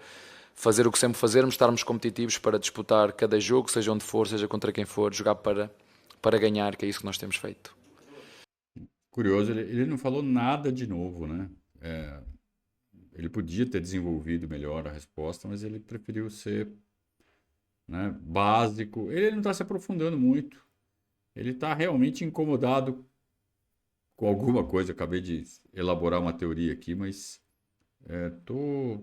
fazer o que sempre fazermos, estarmos competitivos para disputar cada jogo, seja onde for, seja contra quem for, jogar para ganhar, que é isso que nós temos feito.
Curioso, ele não falou nada de novo, né? Ele podia ter desenvolvido melhor a resposta, mas ele preferiu ser, né, básico. Ele não está se aprofundando muito. Ele está realmente incomodado com alguma coisa. Eu acabei de elaborar uma teoria aqui, mas tô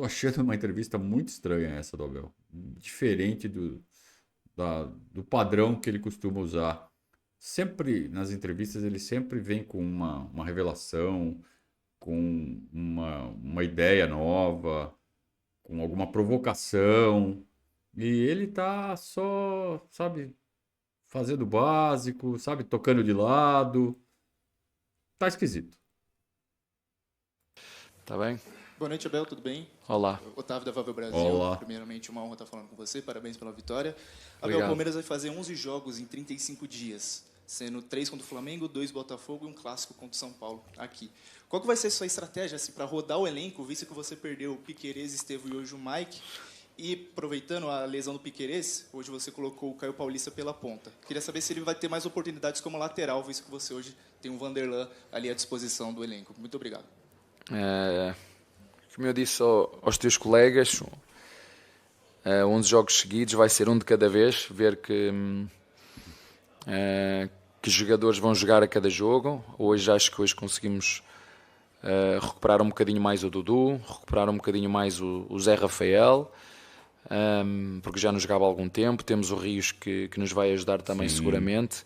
achando uma entrevista muito estranha essa do Abel. Diferente do padrão que ele costuma usar. Sempre, nas entrevistas, ele sempre vem com uma revelação, com uma ideia nova, com alguma provocação. E ele tá só, sabe, fazendo o básico, sabe, tocando de lado. tá esquisito.
Tá bem?
Boa noite, Abel, tudo bem?
Olá.
Otávio da Vável Brasil.
Olá.
Primeiramente, uma honra estar falando com você. Parabéns pela vitória. Abel,
Obrigado.
o Palmeiras vai fazer 11 jogos em 35 dias, sendo 3 contra o Flamengo, 2 Botafogo e um clássico contra o São Paulo aqui. Qual que vai ser a sua estratégia assim, para rodar o elenco, visto que você perdeu o Piquerez, Estevão e hoje o Mike? E aproveitando a lesão do Piquerez, hoje você colocou o Caio Paulista pela ponta. Queria saber se ele vai ter mais oportunidades como lateral, visto que você hoje tem um Vanderlan ali à disposição do elenco. Muito obrigado.
Como eu disse aos teus colegas, 11 jogos seguidos vai ser um de cada vez, ver que jogadores vão jogar a cada jogo. Acho que hoje conseguimos recuperar um bocadinho mais o Dudu, recuperar um bocadinho mais o Zé Rafael, porque já não jogava há algum tempo. Temos o Rios que nos vai ajudar também, seguramente,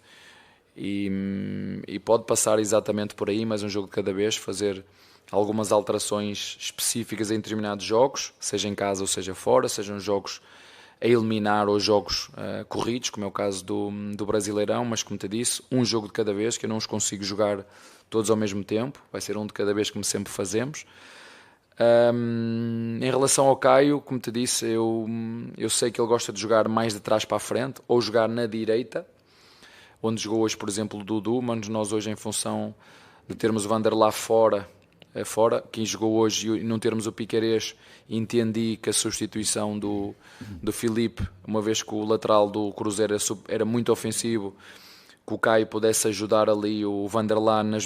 e pode passar exatamente por aí, mais um jogo de cada vez, fazer algumas alterações específicas em determinados jogos, seja em casa ou seja fora, sejam jogos a eliminar ou jogos corridos, como é o caso do Brasileirão, mas como te disse, um jogo de cada vez, que eu não os consigo jogar todos ao mesmo tempo, vai ser um de cada vez, como sempre fazemos. Em relação ao Caio, como te disse, eu sei que ele gosta de jogar mais de trás para a frente, ou jogar na direita, onde jogou hoje, por exemplo, o Dudu, mas nós hoje, em função de termos o Vanderlei fora, quem jogou hoje e não termos o Piquerez, entendi que a substituição do Filipe, uma vez que o lateral do Cruzeiro era muito ofensivo, que o Caio pudesse ajudar ali o Vanderlei nas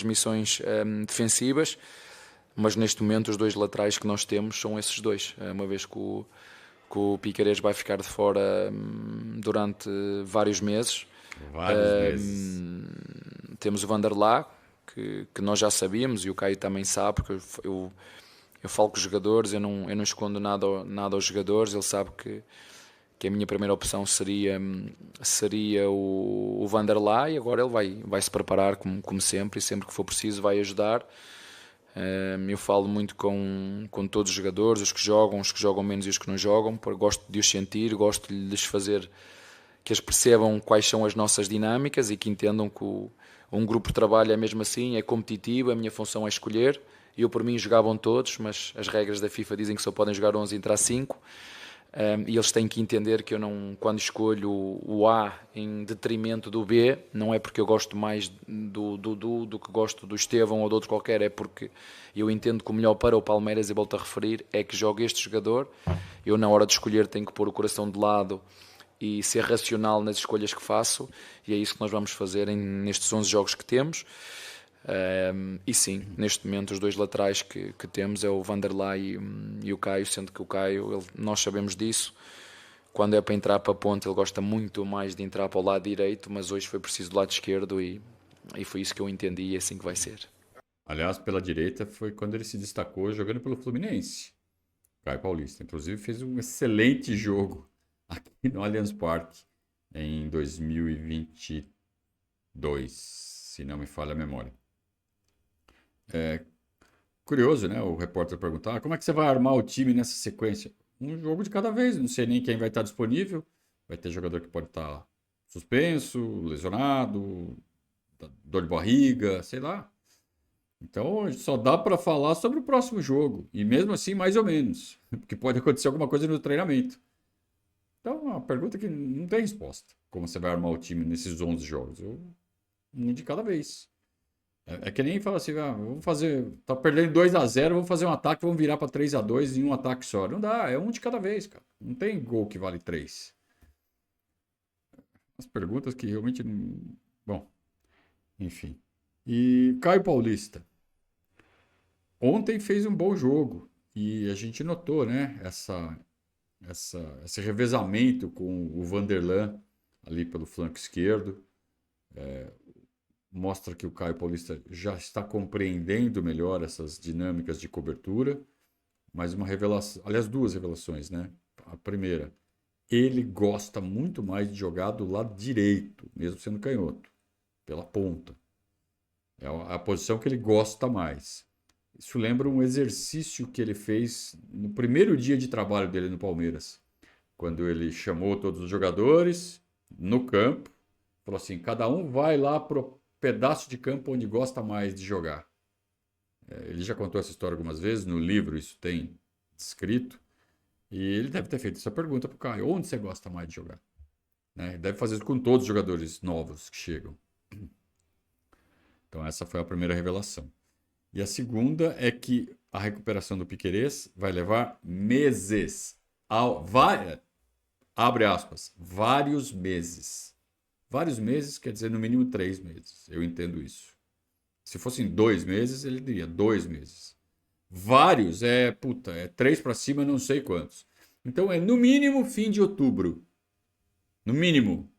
missões defensivas, mas neste momento os dois laterais que nós temos são esses dois, uma vez que o Piquerez vai ficar de fora durante vários meses. Temos o Vanderlei, que nós já sabíamos, e o Caio também sabe, porque eu falo com os jogadores, eu não escondo nada aos jogadores. Ele sabe que a minha primeira opção seria o Vanderlei, e agora ele vai se preparar como sempre, e sempre que for preciso vai ajudar. Eu falo muito com todos os jogadores, os que jogam menos e os que não jogam, porque gosto de os sentir, gosto de lhes fazer que eles percebam quais são as nossas dinâmicas e que entendam que um grupo de trabalho é mesmo assim, é competitivo, a minha função é escolher. Eu, por mim, jogavam todos, mas as regras da FIFA dizem que só podem jogar 11 e entrar 5. E eles têm que entender que eu não, quando escolho o A em detrimento do B, não é porque eu gosto mais do Dudu do que gosto do Estevão ou de outro qualquer, é porque eu entendo que o melhor para o Palmeiras, e volto a referir, é que jogue este jogador. Eu, na hora de escolher, tenho que pôr o coração de lado e ser racional nas escolhas que faço, e é isso que nós vamos fazer nestes 11 jogos que temos. E sim, neste momento os dois laterais que temos é o Vanderlei e o Caio, sendo que o Caio, nós sabemos disso, quando é para entrar para a ponta ele gosta muito mais de entrar para o lado direito, mas hoje foi preciso do lado esquerdo, e foi isso que eu entendi, e é assim que vai ser.
Aliás, pela direita foi quando ele se destacou jogando pelo Fluminense, Caio Paulista. Inclusive fez um excelente jogo aqui no Allianz Parque em 2022, se não me falha a memória. Curioso, né? O repórter perguntar como é que você vai armar o time nessa sequência? Um jogo de cada vez, não sei nem quem vai estar disponível. Vai ter jogador que pode estar suspenso, lesionado, dor de barriga, sei lá. Então só dá para falar sobre o próximo jogo, e mesmo assim mais ou menos, porque pode acontecer alguma coisa no treinamento. Então, é uma pergunta que não tem resposta. Como você vai armar o time nesses 11 jogos? Um de cada vez. É que nem fala assim, vamos fazer... Tá perdendo 2-0, vamos fazer um ataque, vamos virar para 3-2 em um ataque só. Não dá, é um de cada vez, cara. Não tem gol que vale 3. As perguntas que realmente não... Bom, enfim. E Caio Paulista. Ontem fez um bom jogo. E a gente notou, né? Esse revezamento com o Vanderlan ali pelo flanco esquerdo, mostra que o Caio Paulista já está compreendendo melhor essas dinâmicas de cobertura. Mas uma revelação, aliás, duas revelações, né? A primeira, ele gosta muito mais de jogar do lado direito, mesmo sendo canhoto, pela ponta. É a posição que ele gosta mais. Isso lembra um exercício que ele fez no primeiro dia de trabalho dele no Palmeiras, quando ele chamou todos os jogadores no campo, falou assim, cada um vai lá pedaço de campo onde gosta mais de jogar. Ele já contou essa história algumas vezes, no livro isso tem descrito, e ele deve ter feito essa pergunta para o Caio: onde você gosta mais de jogar? Né? Deve fazer isso com todos os jogadores novos que chegam. Então essa foi a primeira revelação. E a segunda é que a recuperação do Piquerez vai levar meses. Abre aspas, vários meses. Vários meses quer dizer no mínimo 3 meses. Eu entendo isso. Se fossem 2 meses, ele diria 2 meses. Vários é 3 para cima, não sei quantos. Então é no mínimo fim de outubro. No mínimo.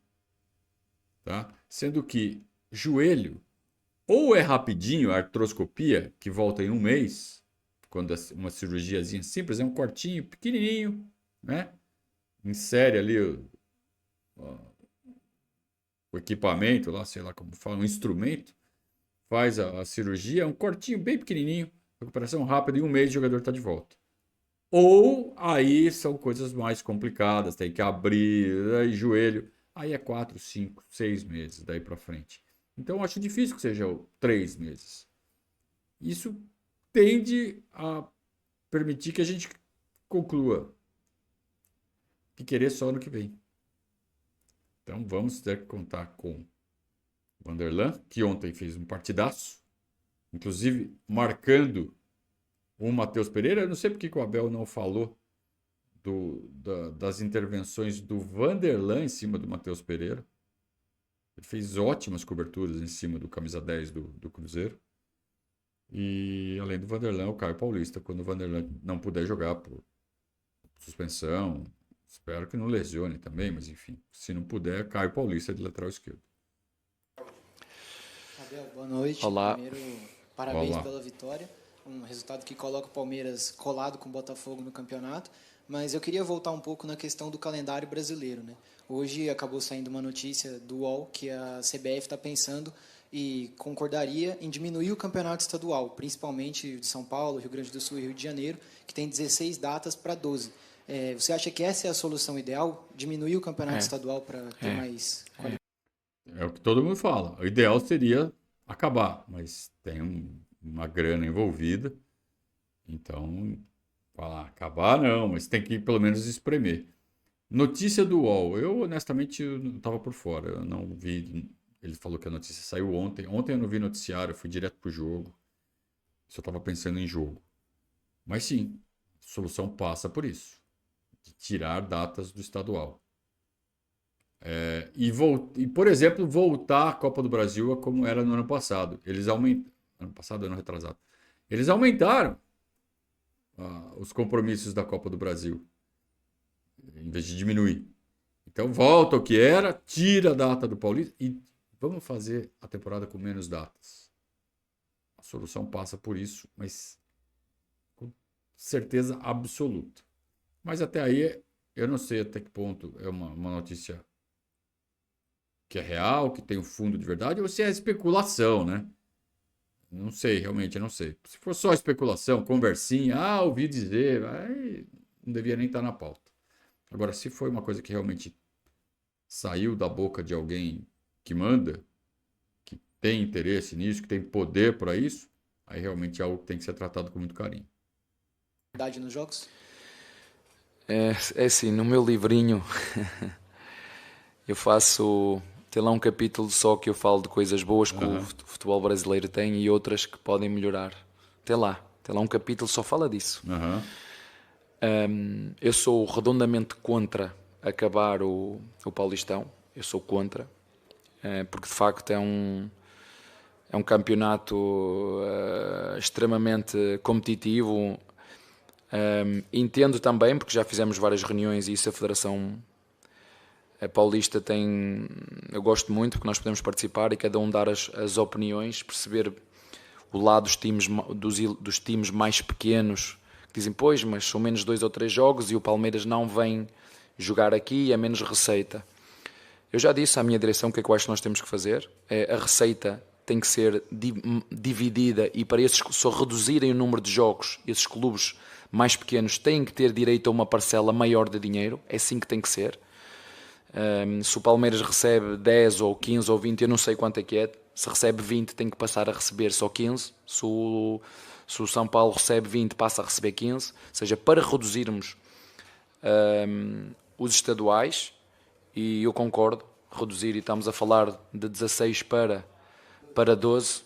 Tá? Sendo que joelho ou é rapidinho, a artroscopia, que volta em 1 mês, quando é uma cirurgiazinha simples, é um cortinho pequenininho, né? Insere ali o equipamento, lá, sei lá como fala, um instrumento, faz a cirurgia, é um cortinho bem pequenininho, recuperação rápida, em 1 mês o jogador está de volta. Ou aí são coisas mais complicadas, tem que abrir, aí joelho, aí é 4, 5, 6 meses daí para frente. Então eu acho difícil que seja 3 meses. Isso tende a permitir que a gente conclua que querer só ano que vem. Então vamos ter que contar com o Vanderlan, que ontem fez um partidaço, inclusive marcando o Matheus Pereira. Eu não sei porque que o Abel não falou das intervenções do Vanderlan em cima do Matheus Pereira. Ele fez ótimas coberturas em cima do camisa 10 do Cruzeiro. E além do Vanderlan, o Caio Paulista, quando o Vanderlan não puder jogar por suspensão, espero que não lesione também, mas enfim, se não puder, Caio Paulista de lateral esquerdo.
Abel, boa noite.
Olá.
Primeiro, parabéns
Olá.
pela vitória. Um resultado que coloca o Palmeiras colado com o Botafogo no campeonato. Mas eu queria voltar um pouco na questão do calendário brasileiro, né? Hoje acabou saindo uma notícia do UOL que a CBF está pensando e concordaria em diminuir o campeonato estadual, principalmente de São Paulo, Rio Grande do Sul e Rio de Janeiro, que tem 16 datas para 12. Você acha que essa é a solução ideal? Diminuir o campeonato estadual para ter mais qualidade?
É o que todo mundo fala. O ideal seria acabar, mas tem uma grana envolvida. Então, falar acabar não, mas tem que pelo menos espremer. Notícia do UOL. Eu, honestamente, não estava por fora. Eu não vi. Ele falou que a notícia saiu ontem. Ontem eu não vi noticiário, eu fui direto pro jogo. Só estava pensando em jogo. Mas sim, a solução passa por isso. De tirar datas do estadual. E, por exemplo, voltar à Copa do Brasil a como era no ano passado. Eles aumentaram. Ano passado, ano retrasado. Eles aumentaram os compromissos da Copa do Brasil, em vez de diminuir. Então, volta ao que era, tira a data do Paulista e vamos fazer a temporada com menos datas. A solução passa por isso, mas com certeza absoluta. Mas até aí, eu não sei até que ponto é uma notícia que é real, que tem um fundo de verdade, ou se é especulação, né? Não sei, realmente, eu não sei. Se for só especulação, conversinha, ouvi dizer, aí não devia nem estar na pauta. Agora, se foi uma coisa que realmente saiu da boca de alguém que manda, que tem interesse nisso, que tem poder para isso, aí realmente é algo que tem que ser tratado com muito carinho.
Verdade nos jogos?
É assim, no meu livrinho eu faço... Tem lá um capítulo só que eu falo de coisas boas que o futebol brasileiro tem e outras que podem melhorar. Tem lá um capítulo que só fala disso. Eu sou redondamente contra acabar o Paulistão. Eu sou contra. Porque de facto é um campeonato extremamente competitivo. Entendo também, porque já fizemos várias reuniões e isso a Federação Paulista tem... Eu gosto muito porque nós podemos participar e cada um dar as opiniões, perceber o lado dos times mais pequenos que dizem, pois, mas são menos 2 ou 3 jogos e o Palmeiras não vem jogar aqui e é menos receita. Eu já disse à minha direção o que é que eu acho que nós temos que fazer. A receita tem que ser dividida e para esses só reduzirem o número de jogos, esses clubes mais pequenos têm que ter direito a uma parcela maior de dinheiro. É assim que tem que ser. Se o Palmeiras recebe 10 ou 15 ou 20, eu não sei quanto é que é, Se recebe 20, tem que passar a receber só 15. Se o São Paulo recebe 20, passa a receber 15. Ou seja, para reduzirmos os estaduais, e eu concordo, reduzir, e estamos a falar de 16 para 12.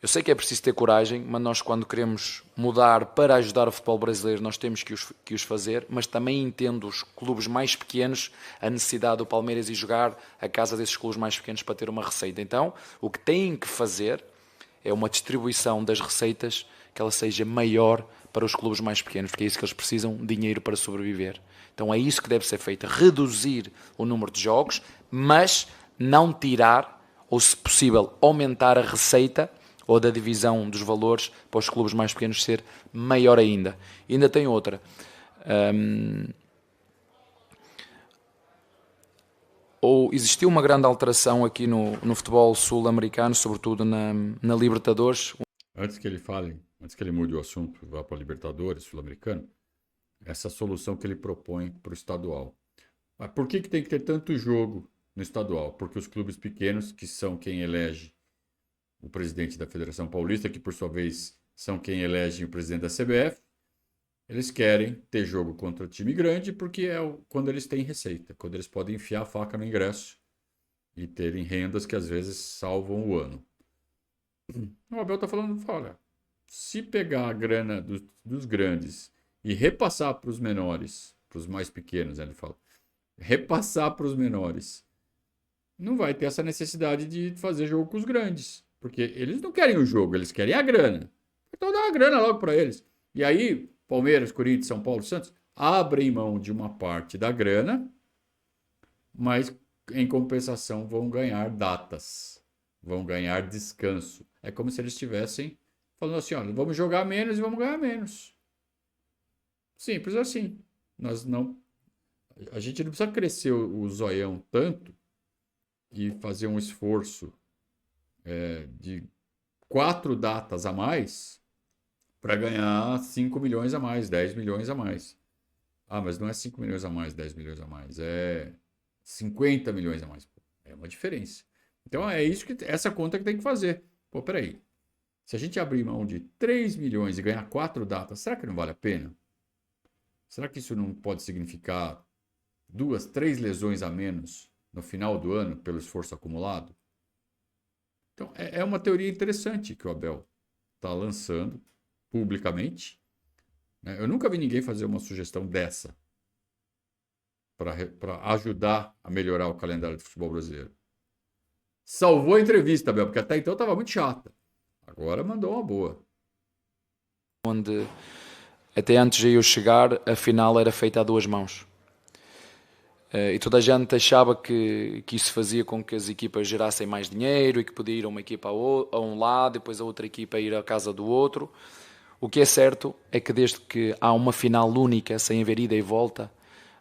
Eu sei que é preciso ter coragem, mas nós, quando queremos mudar para ajudar o futebol brasileiro, nós temos que os fazer, mas também entendo os clubes mais pequenos, a necessidade do Palmeiras ir jogar a casa desses clubes mais pequenos para ter uma receita. Então, o que têm que fazer é uma distribuição das receitas que ela seja maior para os clubes mais pequenos, porque é isso que eles precisam, dinheiro para sobreviver. Então é isso que deve ser feito, reduzir o número de jogos, mas não tirar, ou se possível, aumentar a receita ou da divisão dos valores para os clubes mais pequenos ser maior ainda. E ainda tem outra. Ou existiu uma grande alteração aqui no futebol sul-americano, sobretudo na Libertadores.
Antes que ele mude o assunto, vá para a Libertadores, sul-americano, essa solução que ele propõe para o estadual. Mas por que tem que ter tanto jogo no estadual? Porque os clubes pequenos, que são quem elege o presidente da Federação Paulista, que por sua vez são quem elege o presidente da CBF, eles querem ter jogo contra time grande porque é quando eles têm receita, quando eles podem enfiar a faca no ingresso e terem rendas que às vezes salvam o ano. O Abel está falando, olha, se pegar a grana dos grandes e repassar para os menores, para os mais pequenos, ele fala, repassar para os menores, não vai ter essa necessidade de fazer jogo com os grandes. Porque eles não querem o jogo, eles querem a grana. Então dá uma grana logo para eles. E aí, Palmeiras, Corinthians, São Paulo, Santos abrem mão de uma parte da grana, mas em compensação vão ganhar datas, vão ganhar descanso. É como se eles estivessem falando assim, olha, vamos jogar menos e vamos ganhar menos. Simples assim. A gente não precisa crescer o zoião tanto e fazer um esforço de 4 datas a mais para ganhar 5 milhões a mais, 10 milhões a mais. Ah, mas não é 5 milhões a mais, 10 milhões a mais, é 50 milhões a mais. É uma diferença. Então é isso essa conta que tem que fazer. Pô, peraí. Se a gente abrir mão de 3 milhões e ganhar 4 datas, será que não vale a pena? Será que isso não pode significar 2, 3 lesões a menos no final do ano pelo esforço acumulado? Então, é uma teoria interessante que o Abel está lançando publicamente. Eu nunca vi ninguém fazer uma sugestão dessa para ajudar a melhorar o calendário do futebol brasileiro. Salvou a entrevista, Abel, porque até então estava muito chata. Agora mandou uma boa.
Onde, até antes de eu chegar, a final era feita a 2 mãos. E toda a gente achava que isso fazia com que as equipas gerassem mais dinheiro e que podia ir uma equipa a um lado e depois a outra equipa ir à casa do outro. O que é certo é que desde que há uma final única, sem haver ida e volta,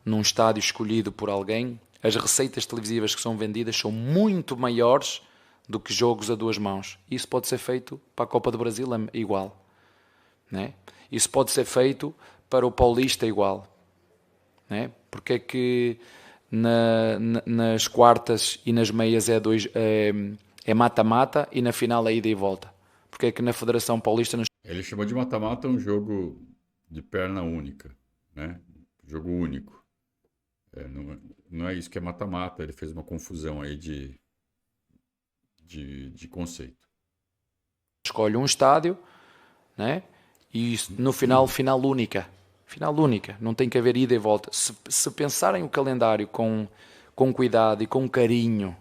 num estádio escolhido por alguém, as receitas televisivas que são vendidas são muito maiores do que jogos a 2 mãos. Isso pode ser feito para a Copa do Brasil, é igual. Né? Isso pode ser feito para o Paulista, igual. Né? Porque é que nas quartas e nas meias é mata-mata e na final é ida e volta? Porque é que na Federação Paulista...
Ele chamou de mata-mata um jogo de perna única, né? Jogo único. Não é isso que é mata-mata, ele fez uma confusão aí de conceito.
Escolhe um estádio, né? E no final única. Final única, não tem que haver ida e volta. Se pensarem o calendário com cuidado e com carinho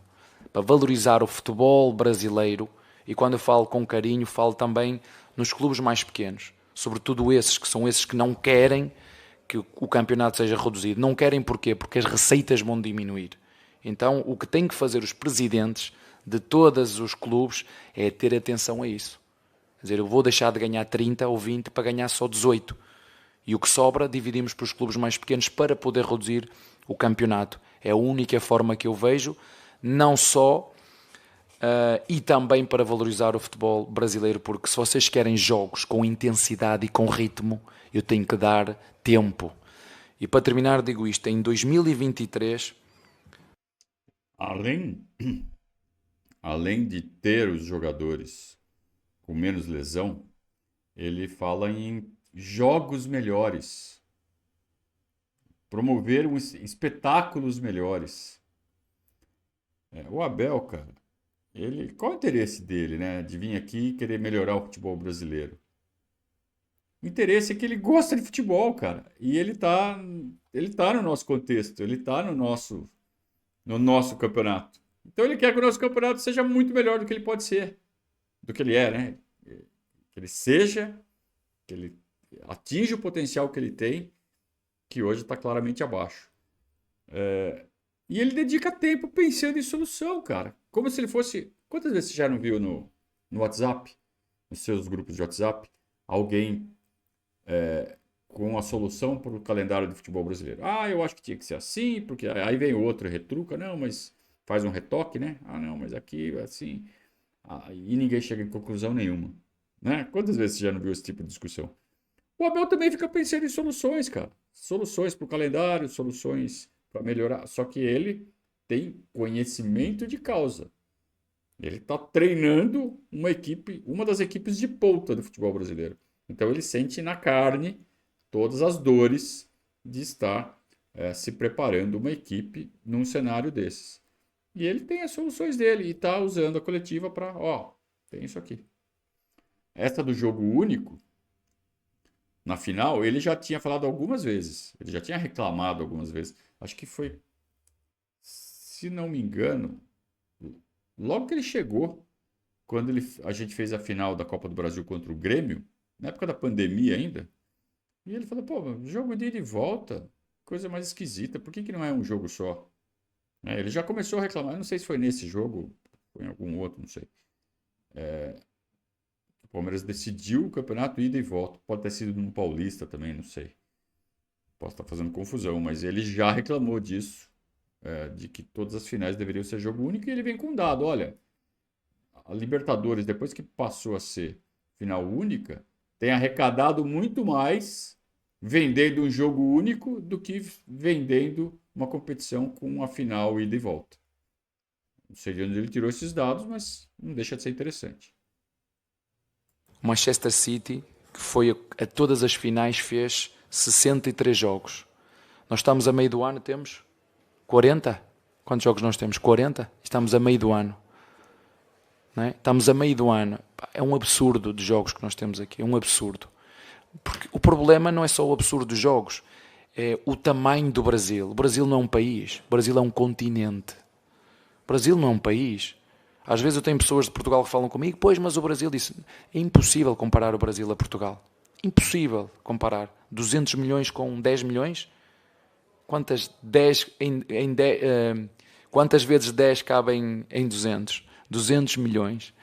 para valorizar o futebol brasileiro, e quando eu falo com carinho, falo também nos clubes mais pequenos, sobretudo esses que não querem que o campeonato seja reduzido. Não querem porquê? Porque as receitas vão diminuir. Então, o que têm que fazer os presidentes de todos os clubes é ter atenção a isso. Quer dizer, eu vou deixar de ganhar 30 ou 20 para ganhar só 18. E o que sobra dividimos para os clubes mais pequenos para poder reduzir o campeonato. É a única forma que eu vejo, não só e também para valorizar o futebol brasileiro, porque se vocês querem jogos com intensidade e com ritmo, eu tenho que dar tempo. E para terminar, digo isto, em 2023...
além de ter os jogadores com menos lesão, ele fala em jogos melhores, promover espetáculos melhores. O Abel, cara, qual é o interesse dele, né, de vir aqui e querer melhorar o futebol brasileiro? O interesse é que ele gosta de futebol, cara, e ele tá no nosso contexto, ele tá no nosso campeonato. Então ele quer que o nosso campeonato seja muito melhor do que ele pode ser, do que ele é, né? Que ele seja, que ele atinja o potencial que ele tem, que hoje está claramente abaixo. E ele dedica tempo pensando em solução, cara. Como se ele fosse... Quantas vezes você já não viu no WhatsApp, nos seus grupos de WhatsApp, alguém com a solução para o calendário do futebol brasileiro? Ah, eu acho que tinha que ser assim, porque aí vem o outro e retruca. Não, mas faz um retoque, né? Ah, não, mas aqui assim... e ninguém chega em conclusão nenhuma. Né? Quantas vezes você já não viu esse tipo de discussão? O Abel também fica pensando em soluções, cara. Soluções para o calendário, soluções para melhorar. Só que ele tem conhecimento de causa. Ele está treinando uma das equipes de ponta do futebol brasileiro. Então ele sente na carne todas as dores de estar se preparando uma equipe num cenário desses. E ele tem as soluções dele e está usando a coletiva para, tem isso aqui. Essa do jogo único, na final, ele já tinha falado algumas vezes. Ele já tinha reclamado algumas vezes. Acho que foi, se não me engano, logo que ele chegou, quando a gente fez a final da Copa do Brasil contra o Grêmio, na época da pandemia ainda, e ele falou, jogo de ida e volta, coisa mais esquisita, por que não é um jogo só? Ele já começou a reclamar, eu não sei se foi nesse jogo, foi em algum outro, não sei. O Palmeiras decidiu o campeonato ida e volta. Pode ter sido no Paulista também, não sei. Posso estar fazendo confusão, mas ele já reclamou disso, de que todas as finais deveriam ser jogo único, e ele vem com um dado. Olha, a Libertadores, depois que passou a ser final única, tem arrecadado muito mais vendendo um jogo único do que vendendo uma competição com uma final ida e volta. Não sei de onde ele tirou esses dados, mas não deixa de ser interessante.
O Manchester City, que foi a todas as finais, fez 63 jogos. Nós estamos a meio do ano, temos 40? Quantos jogos nós temos? 40? Estamos a meio do ano. Não é? Estamos a meio do ano. É um absurdo de jogos que nós temos aqui. É um absurdo. Porque o problema não é só o absurdo dos jogos. É o tamanho do Brasil. O Brasil não é um país. O Brasil é um continente. O Brasil não é um país. Às vezes eu tenho pessoas de Portugal que falam comigo, pois, mas o Brasil disse, é impossível comparar o Brasil a Portugal. Impossível comparar. 200 milhões com 10 milhões? Quantas vezes 10 cabem em 200? 200 milhões.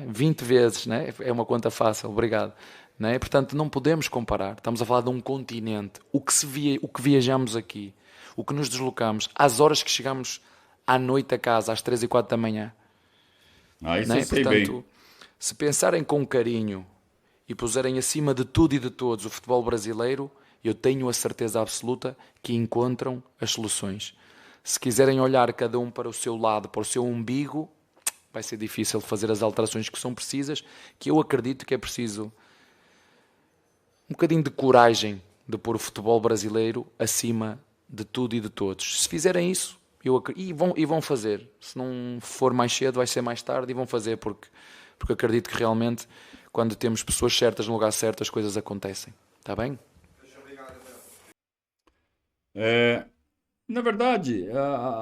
20 vezes, né? É uma conta fácil, obrigado. Não é? Portanto, não podemos comparar. Estamos a falar de um continente. O que viajamos aqui, o que nos deslocamos, às horas que chegamos à noite a casa, às 3 e 4 da manhã.
Isso eu sei bem.
Portanto, se pensarem com carinho e puserem acima de tudo e de todos o futebol brasileiro, eu tenho a certeza absoluta que encontram as soluções. Se quiserem olhar cada um para o seu lado, para o seu umbigo, vai ser difícil fazer as alterações que são precisas, que eu acredito que é preciso um bocadinho de coragem de pôr o futebol brasileiro acima de tudo e de todos. Se fizerem isso, e vão fazer. Se não for mais cedo, vai ser mais tarde, e vão fazer, porque acredito que realmente, quando temos pessoas certas no lugar certo, as coisas acontecem. Está bem?
Na verdade,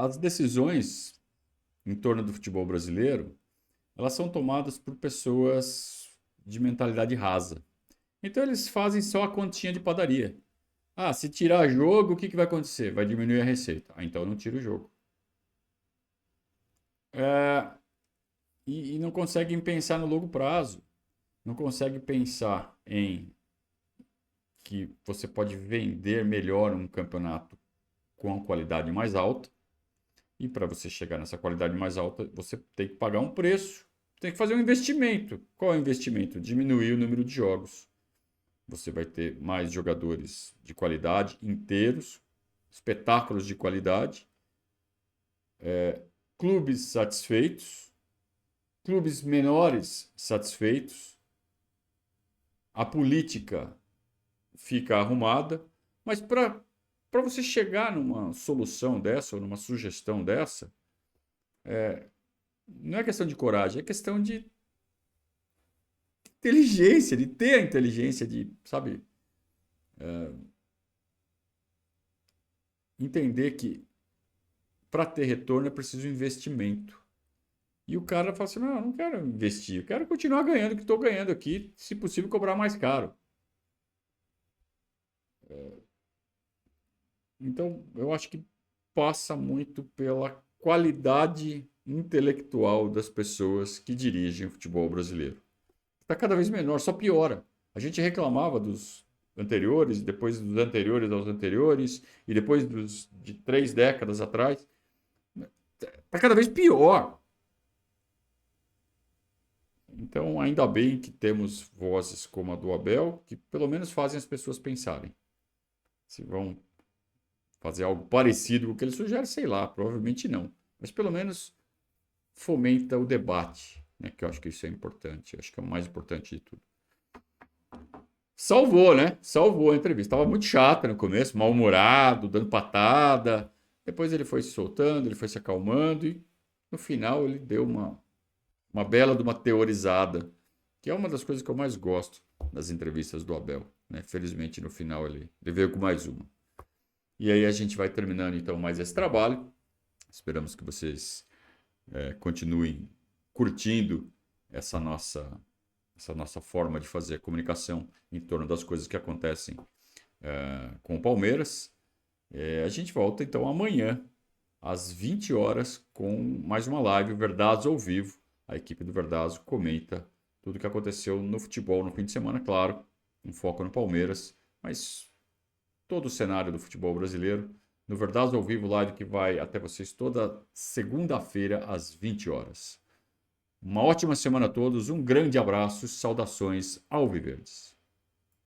as decisões em torno do futebol brasileiro, elas são tomadas por pessoas de mentalidade rasa. Então eles fazem só a continha de padaria. Se tirar jogo, o que vai acontecer? Vai diminuir a receita. Então não tira o jogo. E não conseguem pensar no longo prazo. Não conseguem pensar em que você pode vender melhor um campeonato com a qualidade mais alta. E para você chegar nessa qualidade mais alta, você tem que pagar um preço. Tem que fazer um investimento. Qual é o investimento? Diminuir o número de jogos. Você vai ter mais jogadores de qualidade, inteiros, espetáculos de qualidade. clubes satisfeitos, clubes menores satisfeitos, a política fica arrumada, mas para você chegar numa solução dessa ou numa sugestão dessa, não é questão de coragem, é questão de inteligência, de ter a inteligência de, sabe, entender que para ter retorno é preciso investimento. E o cara fala assim, não, eu não quero investir, eu quero continuar ganhando o que estou ganhando aqui, se possível cobrar mais caro. Então, eu acho que passa muito pela qualidade intelectual das pessoas que dirigem o futebol brasileiro. Está cada vez menor, só piora. A gente reclamava dos anteriores, depois dos anteriores aos anteriores, e depois de 3 décadas atrás. Está cada vez pior. Então, ainda bem que temos vozes como a do Abel, que pelo menos fazem as pessoas pensarem. Se vão fazer algo parecido com o que ele sugere, sei lá, provavelmente não. Mas pelo menos fomenta o debate, né? Que eu acho que isso é importante, eu acho que é o mais importante de tudo. Salvou, né? Salvou a entrevista. Estava muito chata no começo, mal-humorado, dando patada. Depois ele foi se soltando, ele foi se acalmando e no final ele deu uma bela de uma teorizada, que é uma das coisas que eu mais gosto das entrevistas do Abel, né? Felizmente no final ele veio com mais uma. E aí a gente vai terminando então mais esse trabalho. Esperamos que vocês continuem curtindo essa nossa forma de fazer comunicação em torno das coisas que acontecem com o Palmeiras. A gente volta então amanhã, às 20 horas, com mais uma live, Verdazo ao vivo. A equipe do Verdazo comenta tudo o que aconteceu no futebol no fim de semana, claro, um foco no Palmeiras, mas todo o cenário do futebol brasileiro, no Verdazo ao vivo, live que vai até vocês toda segunda-feira, às 20 horas. Uma ótima semana a todos, um grande abraço, saudações alviverdes.